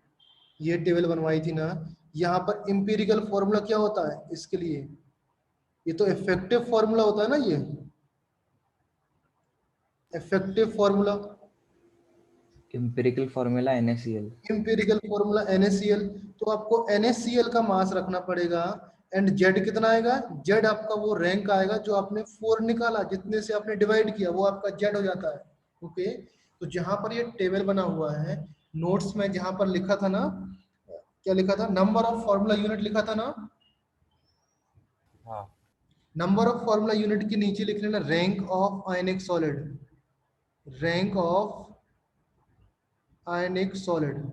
ये टेबल बनवाई थी ना, यहाँ पर एम्पिरिकल फॉर्मूला क्या होता है इसके लिए? ये तो इफेक्टिव फॉर्मूला होता है ना, ये effective formula. Empirical formula NaCl. Empirical formula NaCl। तो आपको NaCl का मास रखना पड़ेगा। एंड Z कितना आएगा? Z आपका वो रैंक आएगा जो आपने 4 निकाला, जितने से आपने डिवाइड किया वो आपका Z हो जाता है। ओके, तो जहां पर ये टेबल बना हुआ है, नोट्स में जहां पर लिखा था ना, क्या लिखा था? नंबर ऑफ फॉर्मूला यूनिट लिखा था ना। हाँ नंबर ऑफ फॉर्मूला यूनिट के नीचे लिख लेना rank of ionic solid, rank of ionic solid.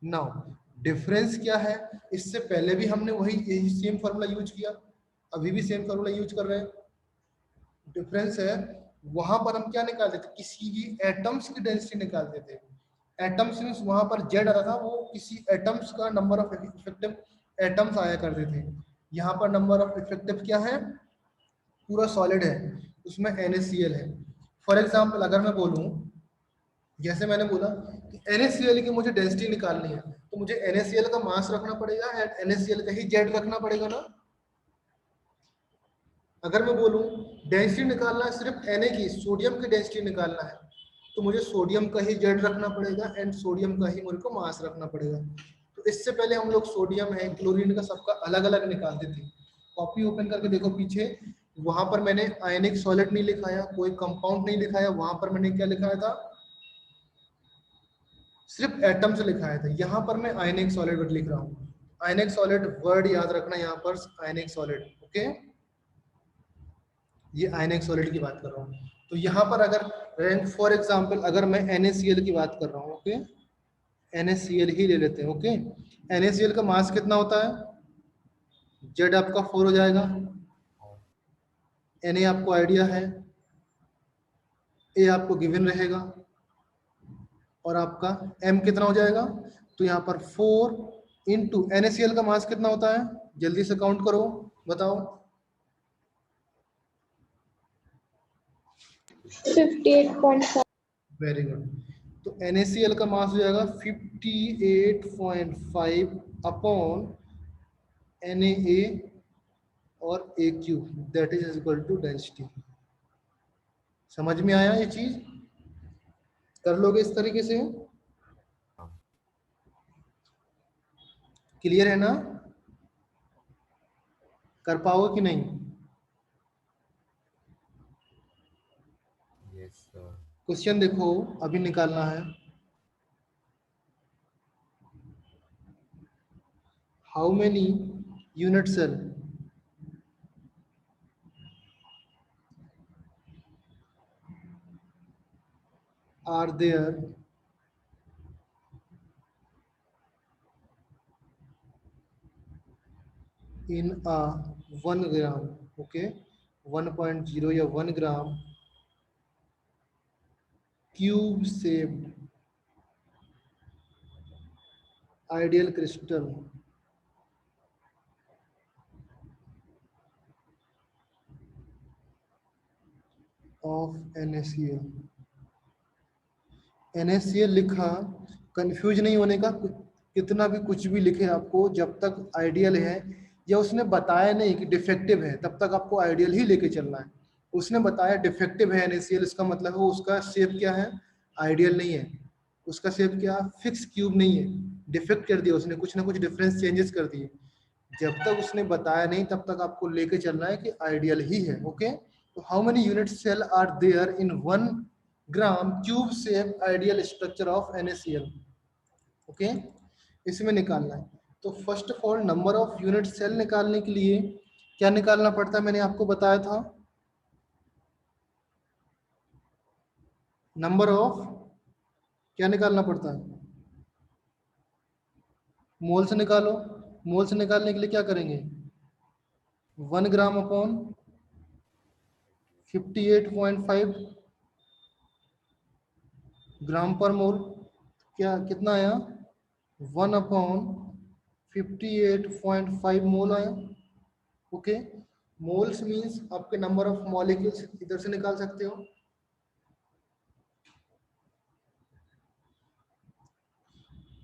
Now difference क्या है? इससे पहले भी हमने वही यही सेम फॉर्मूला यूज किया, अभी भी सेम फॉर्मूला यूज कर रहे हैं। डिफरेंस है, वहां पर हम क्या निकालते थे, किसी भी एटम्स की डेंसिटी निकालते थे। एटम्स मींस वहां पर जेड आता था, वो किसी एटम्स का नंबर ऑफ इफेक्टिव एटम्स आया करते थे। यहाँ पर नंबर ऑफ इफेक्टिव क्या है, पूरा सॉलिड है, उसमें NaCl है। फॉर एग्जाम्पल अगर मैं बोलूं, जैसे मैंने बोला कि NaCl की मुझे डेंसिटी निकालनी है, तो मुझे NaCl का मास रखना पड़ेगा एंड NaCl का ही जेड रखना पड़ेगा ना। अगर मैं बोलूं डेंसिटी निकालना है सिर्फ Na की, सोडियम की डेंसिटी निकालना है, तो मुझे सोडियम का ही जेड रखना पड़ेगा एंड सोडियम का ही मुझे को मास रखना पड़ेगा। तो इससे पहले हम लोग सोडियम है, क्लोरीन का, सबका अलग अलग निकालते थे। कॉपी ओपन करके देखो पीछे, वहां पर मैंने आयनिक सॉलिड नहीं लिखाया, कोई कंपाउंड नहीं लिखाया, वहां पर मैंने क्या लिखाया था, सिर्फ एटम्स लिखाया था। यहाँ पर मैं आयनिक सॉलिड लिख रहा हूँ। आयनिक सॉलिड वर्ड याद रखना, यहाँ पर आयनिक सॉलिड, ओके, ये आयनिक सॉलिड की बात कर रहा हूँ। तो यहाँ पर अगर रैंक फॉर एग्जांपल अगर मैं NaCl की बात कर रहा हूँ, ओके, NaCl ही ले लेते हैं, ओके। NaCl का मास कितना होता है, जेड आपका 4 हो जाएगा, Na आपको आइडिया है, A आपको गिवन रहेगा, और आपका M कितना हो जाएगा, तो यहाँ पर 4 इंटू NaCl का मास कितना होता है, जल्दी से काउंट करो, बताओ। 58.5. Very good. तो NaCl का मास हो जाएगा 58.5 अपॉन Na और AQ, that is equal to density. समझ में आया ये चीज, कर लोगे इस तरीके से, क्लियर है ना, कर पाओगे कि नहीं। Yes, sir. क्वेश्चन देखो अभी निकालना है, how many unit cell are there in a 1 gram, okay, 1.0 या 1 gram cube shaped ideal crystal of NaCl। NaCl लिखा, कंफ्यूज नहीं होने का, कितना भी कुछ भी लिखे आपको, जब तक आइडियल है या उसने बताया नहीं कि डिफेक्टिव है, तब तक आपको आइडियल ही लेके चलना है। उसने बताया डिफेक्टिव है NaCl, इसका मतलब है उसका शेप क्या है, आइडियल नहीं है, उसका शेप क्या, फिक्स क्यूब नहीं है, डिफेक्ट कर दिया उसने, कुछ ना कुछ डिफरेंस चेंजेस कर दिए। जब तक उसने बताया नहीं तब तक आपको लेके चलना है कि आइडियल ही है, ओके। तो how many unit cell are there in 1 gram cube shape ideal structure of NaCl, okay, इसमें निकालना है। तो first of all number of unit cell निकालने के लिए क्या निकालना पड़ता है, मैंने आपको बताया था, नंबर ऑफ, क्या निकालना पड़ता है, मोल से निकालो। मोल से निकालने के लिए क्या करेंगे, 1 ग्राम अपॉन 58.5 ग्राम पर मोल, क्या कितना आया, 1 अपॉन 58.5 मोल आया, ओके। मोल्स मींस आपके नंबर ऑफ मॉलिक्यूल्स इधर से निकाल सकते हो।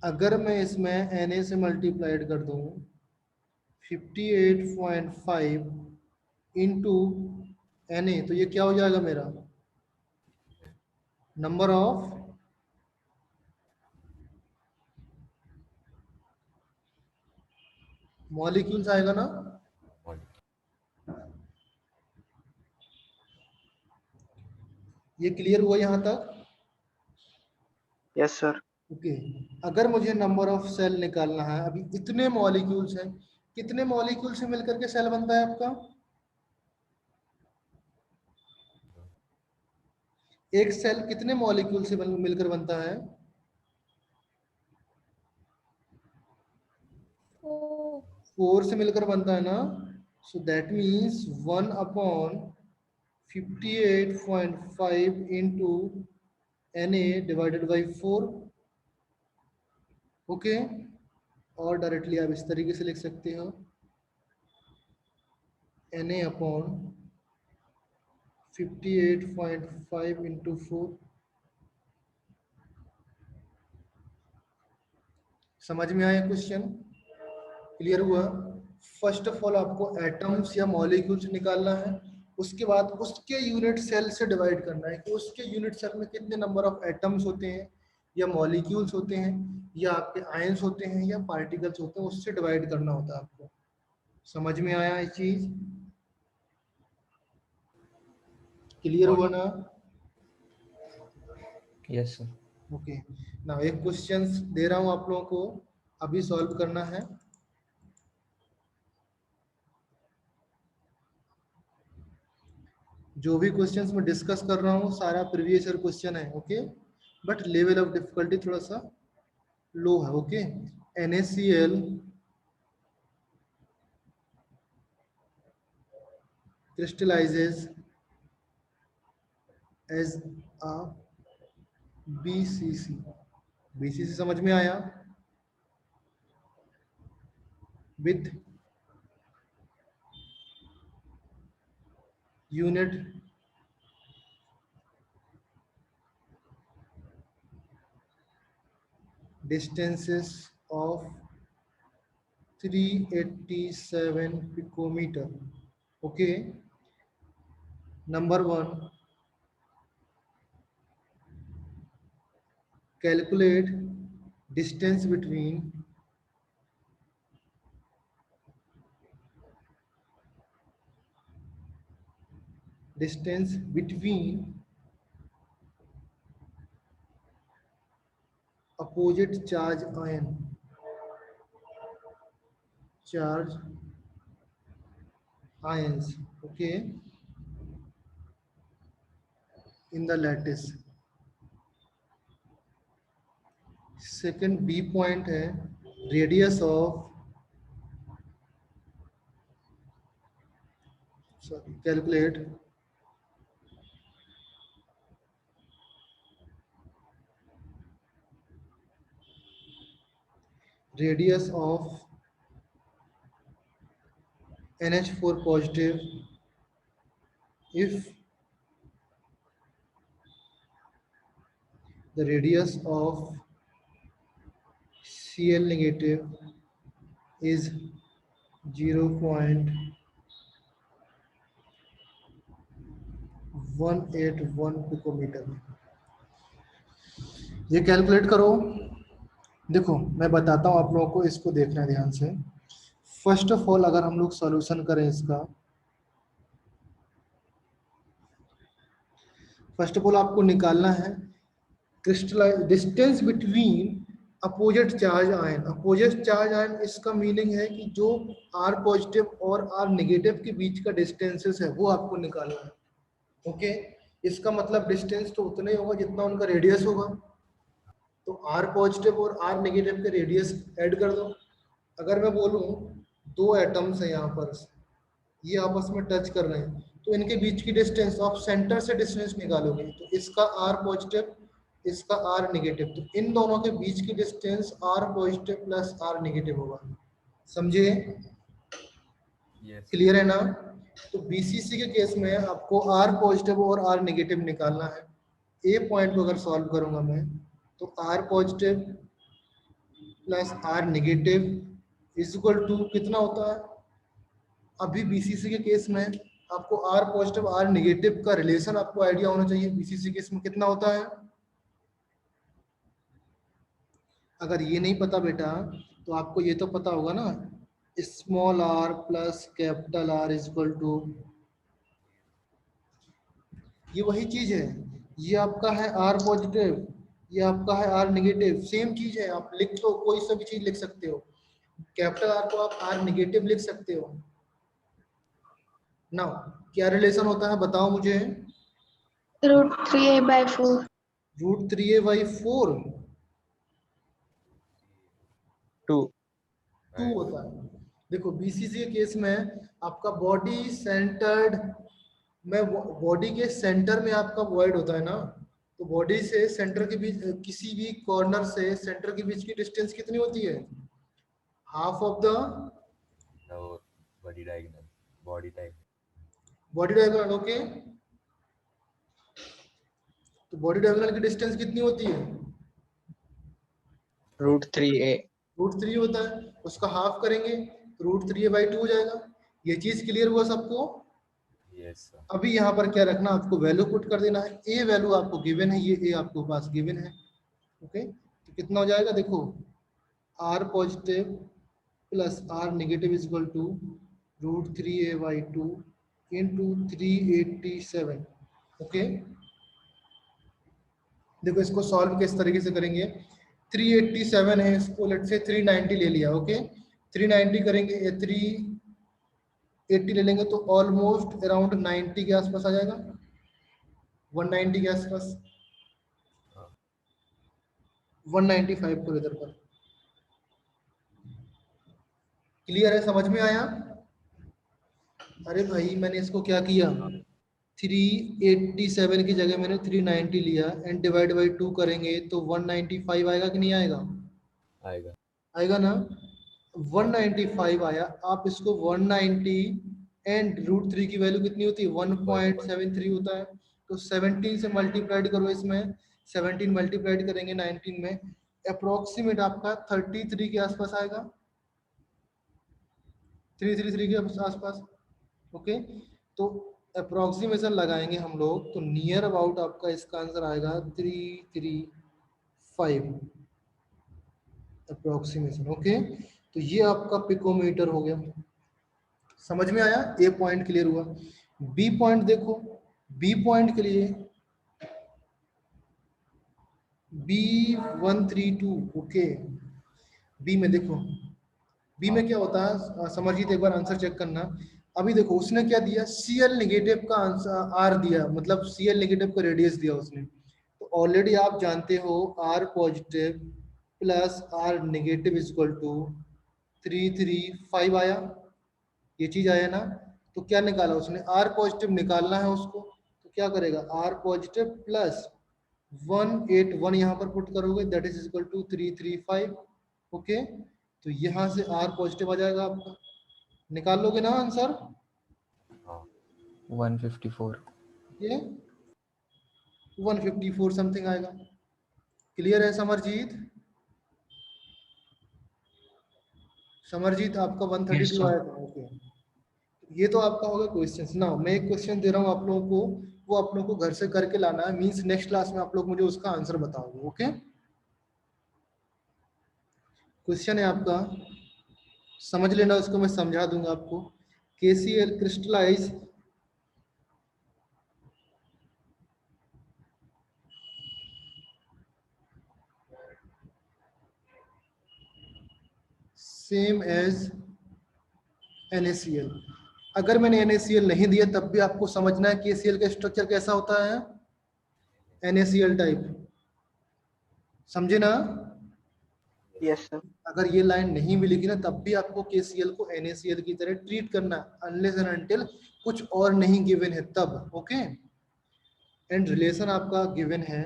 अगर मैं इसमें Na से मल्टीप्लाइड कर दूं 58.5 इंटू Na, तो ये क्या हो जाएगा मेरा, नंबर ऑफ मॉलिक्यूल्स आएगा ना। ये क्लियर हुआ यहाँ तक, Yes, sir. ओके। अगर मुझे नंबर ऑफ सेल निकालना है, अभी इतने मॉलिक्यूल्स हैं, कितने मॉलिक्यूल से मिलकर के सेल बनता है आपका, एक सेल कितने मॉलिक्यूल से मिलकर बनता है, 4 से मिलकर बनता है ना। So that means 1 upon 58.5 into Na divided by 4. Okay, और डायरेक्टली आप इस तरीके से लिख सकते हो Na अपॉन 58.5 into 4. समझ में आया क्वेश्चन? क्लियर हुआ? फर्स्ट ऑफ ऑल आपको एटम्स या मॉलिक्यूल्स निकालना है, उसके बाद उसके यूनिट सेल से डिवाइड करना है कि उसके यूनिट सेल में कितने नंबर ऑफ एटम्स होते हैं या मॉलिक्यूल्स होते हैं या आपके आयंस होते हैं या पार्टिकल्स होते हैं, उससे डिवाइड करना होता है आपको। समझ में आया ये चीज? क्लियर हुआ ना? Yes sir. ओके, नाउ एक क्वेश्चंस दे रहा हूं आप लोगों को, अभी सॉल्व करना है। जो भी क्वेश्चंस मैं डिस्कस कर रहा हूँ सारा प्रीवियस ईयर क्वेश्चन है, okay, but level of difficulty थोड़ा सा लो है, okay. NaCl crystallizes as a BCC। BCC समझ में आया? With unit distances of 387 picometer. Okay, number 1, calculate distance between opposite charge ions, okay, in the lattice. Second B point है radius of, sorry, calculate radius of NH4 positive if the radius of Cl negative is 0.181 picometre. ये calculate करो। देखो मैं बताता हूँ आप लोगों को, इसको देखना है ध्यान से। फर्स्ट ऑफ ऑल अगर हम लोग सॉल्यूशन करें इसका, फर्स्ट ऑफ ऑल आपको निकालना है crystallise distance between opposite charge ion. Opposite charge ion इसका मीनिंग है कि जो आर पॉजिटिव और आर नेगेटिव के बीच का डिस्टेंसेस है वो आपको निकालना है, ओके। इसका मतलब डिस्टेंस तो उतना ही होगा जितना उनका रेडियस होगा। तो आर पॉजिटिव और आर नेगेटिव के रेडियस ऐड कर दो। अगर मैं बोलूं दो एटम्स है यहाँ पर, ये आपस में टच कर रहे हैं, तो इनके बीच की डिस्टेंस आप सेंटर से डिस्टेंस निकालोगे, तो इसका आर पॉजिटिव इसका आर नेगेटिव, तो इन दोनों के बीच की distance R positive plus R negative होगा। समझे? Yes. क्लियर है ना? तो बीसीसी के केस में आपको आर पॉजिटिव और आर नेगेटिव निकालना है। ए पॉइंट को अगर सॉल्व करूंगा मैं, तो R positive plus R negative is equal to कितना होता है? अभी बीसीसी के केस में आपको आर पॉजिटिव आर नेगेटिव का रिलेशन आपको आइडिया होना चाहिए। बीसीसी केस में कितना होता है? अगर ये नहीं पता बेटा तो आपको ये तो पता होगा ना, small R plus capital R is equal to, ये वही चीज है। ये आपका है आर पॉजिटिव, ये आपका है आर नेगेटिव, सेम चीज है। आप लिख तो कोई सा भी चीज लिख सकते हो, कैपिटल आर को आप आर नेगेटिव लिख सकते हो ना। क्या रिलेशन होता है बताओ मुझे? √3a/4। √3a/4 2 2 होता है। देखो बीसीसी के केस में आपका बॉडी सेंटर्ड मैं बॉडी के सेंटर में आपका वॉइड होता है ना, तो बॉडी से सेंटर के बीच किसी भी कॉर्नर से सेंटर के बीच की डिस्टेंस कितनी होती है? Half of the No, body diagonal. Body diagonal. Body diagonal. Okay, तो बॉडी डायगोनल की डिस्टेंस कितनी होती है? √3a। √3 होता है, उसका हाफ करेंगे तो √3a/2 हो जाएगा। ये चीज क्लियर हुआ सबको? Yes, sir. अभी यहाँ पर क्या रखना, आपको वैल्यू पुट कर देना है। ए वैल्यू आपको गिवन है, ये ए आपको पास गिवन है। ओके, तो कितना हो जाएगा देखो, R positive plus R negative is equal to √3a/2 into 387। Okay, देखो इसको सॉल्व किस तरीके से करेंगे। 387 है, इसको लेट से 390 ले लिया। ओके, 390 करेंगे, ये 380 ले लेंगे तो ऑलमोस्ट अराउंड 90 के आसपास आ जाएगा, 190 के आसपास, 195 को इधर पर। क्लियर है, समझ में आया? अरे भाई मैंने इसको क्या किया, 387 की जगह मैंने 390 लिया एंड डिवाइड बाई 2 करेंगे तो 195 आएगा कि नहीं आएगा? आएगा। आएगा ना, 195 आया। आप इसको 190 एंड √3 की वैल्यू कितनी होती है? 1.73 होता है। तो 17 से मल्टीप्लाइड करो इसमें, 17 मल्टीप्लाइड करेंगे 19 में, अप्रोक्सीमेट आपका 33 के आसपास आएगा, 333 के आसपास। ओके, तो अप्रोक्सीमेशन लगाएंगे हम लोग तो नियर अबाउट आपका इसका आंसर आएगा 335 अप्रोक्सीमेशन। ओके, तो ये आपका पिकोमीटर हो गया। समझ में आया? ए पॉइंट क्लियर हुआ। बी पॉइंट देखो, बी पॉइंट के लिए B132। ओके, बी में देखो, बी में क्या होता है समझिए, तो एक बार आंसर चेक करना। अभी देखो उसने क्या दिया, Cl नेगेटिव का आंसर आर दिया, मतलब Cl नेगेटिव का रेडियस दिया उसने। तो ऑलरेडी आप जानते हो R positive plus R negative is equal to 335 आया, ये चीज आया ना। तो क्या निकाला उसने, आर पॉजिटिव निकालना है उसको, तो क्या करेगा, आर पॉजिटिव प्लस 181 यहाँ पर पुट करोगे, that is equal to 335। Okay, तो यहाँ से आर पॉजिटिव आ जाएगा आपका, निकाल लोगे ना आंसर? हाँ। 154। ये 154 समथिंग आएगा। क्लियर है समरजीत? समरजीत आपका 132 Yes, sir. आया था। ओके, ये तो आपका होगा क्वेश्चन ना। मैं एक क्वेश्चन दे रहा हूँ आप लोगों को, वो आप लोगों को घर से करके लाना है, मींस नेक्स्ट क्लास में आप लोग मुझे उसका आंसर बताओगे। ओके, क्वेश्चन है आपका, समझ लेना, उसको मैं समझा दूंगा आपको। KCl crystallise same as NaCl। अगर मैंने NaCl नहीं दिया तब भी आपको समझना है KCl का स्ट्रक्चर कैसा होता है, NaCl टाइप। समझे ना? Yes, sir. अगर ये लाइन नहीं मिलेगी ना तब भी आपको KCl को NaCl की तरह ट्रीट करना, अनलेस एंड अनटिल कुछ और नहीं गिवन है तब। ओके, एंड रिलेशन आपका गिवन है,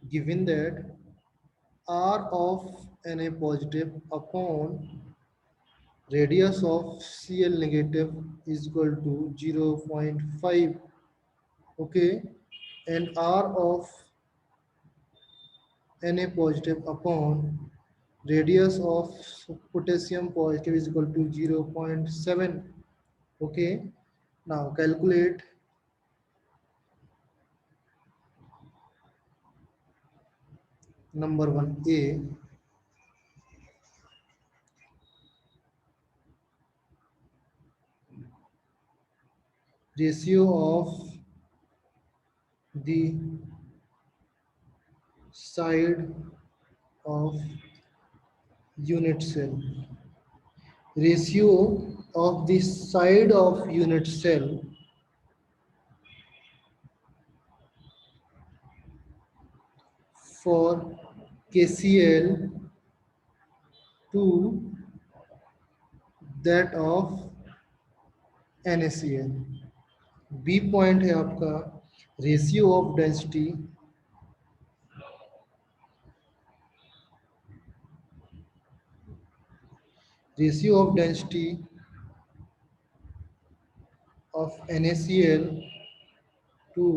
given that R of Na positive upon radius of Cl negative is equal to 0.5. Okay, and R of Na positive upon radius of potassium positive is equal to 0.7. Okay, now calculate number 1A. Ratio of the side of unit cell. Ratio of the side of unit cell for KCl to that of NaCl। B point है आपका ratio of density of NaCl to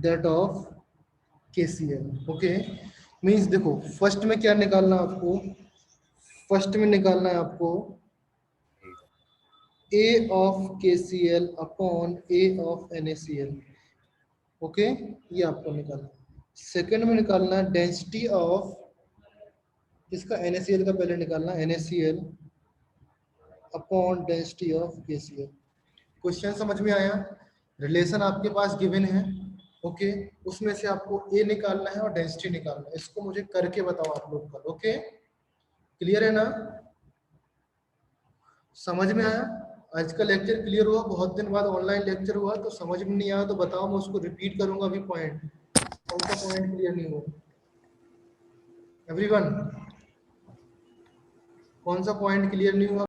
that of KCl। Okay, means देखो first में क्या निकालना है आपको, first में निकालना है आपको A of KCl upon A of NaCl। Okay, ये आपको निकालना है। सेकंड में निकालना है डेंसिटी ऑफ इसका NaCl का पहले निकालना NaCl upon density of KCl। Question समझ में आया? रिलेशन आपके पास गिवन है, ओके, उसमें से आपको A निकालना है और डेंसिटी निकालना है। इसको मुझे करके बताओ आप लोग कल। ओके, क्लियर है ना? समझ में आया? आज का लेक्चर क्लियर हुआ? बहुत दिन बाद ऑनलाइन लेक्चर हुआ, तो समझ में नहीं आया तो बताओ, मैं उसको रिपीट करूंगा अभी। पॉइंट कौन सा पॉइंट क्लियर नहीं हुआ एवरीवन? कौन सा पॉइंट क्लियर नहीं हुआ?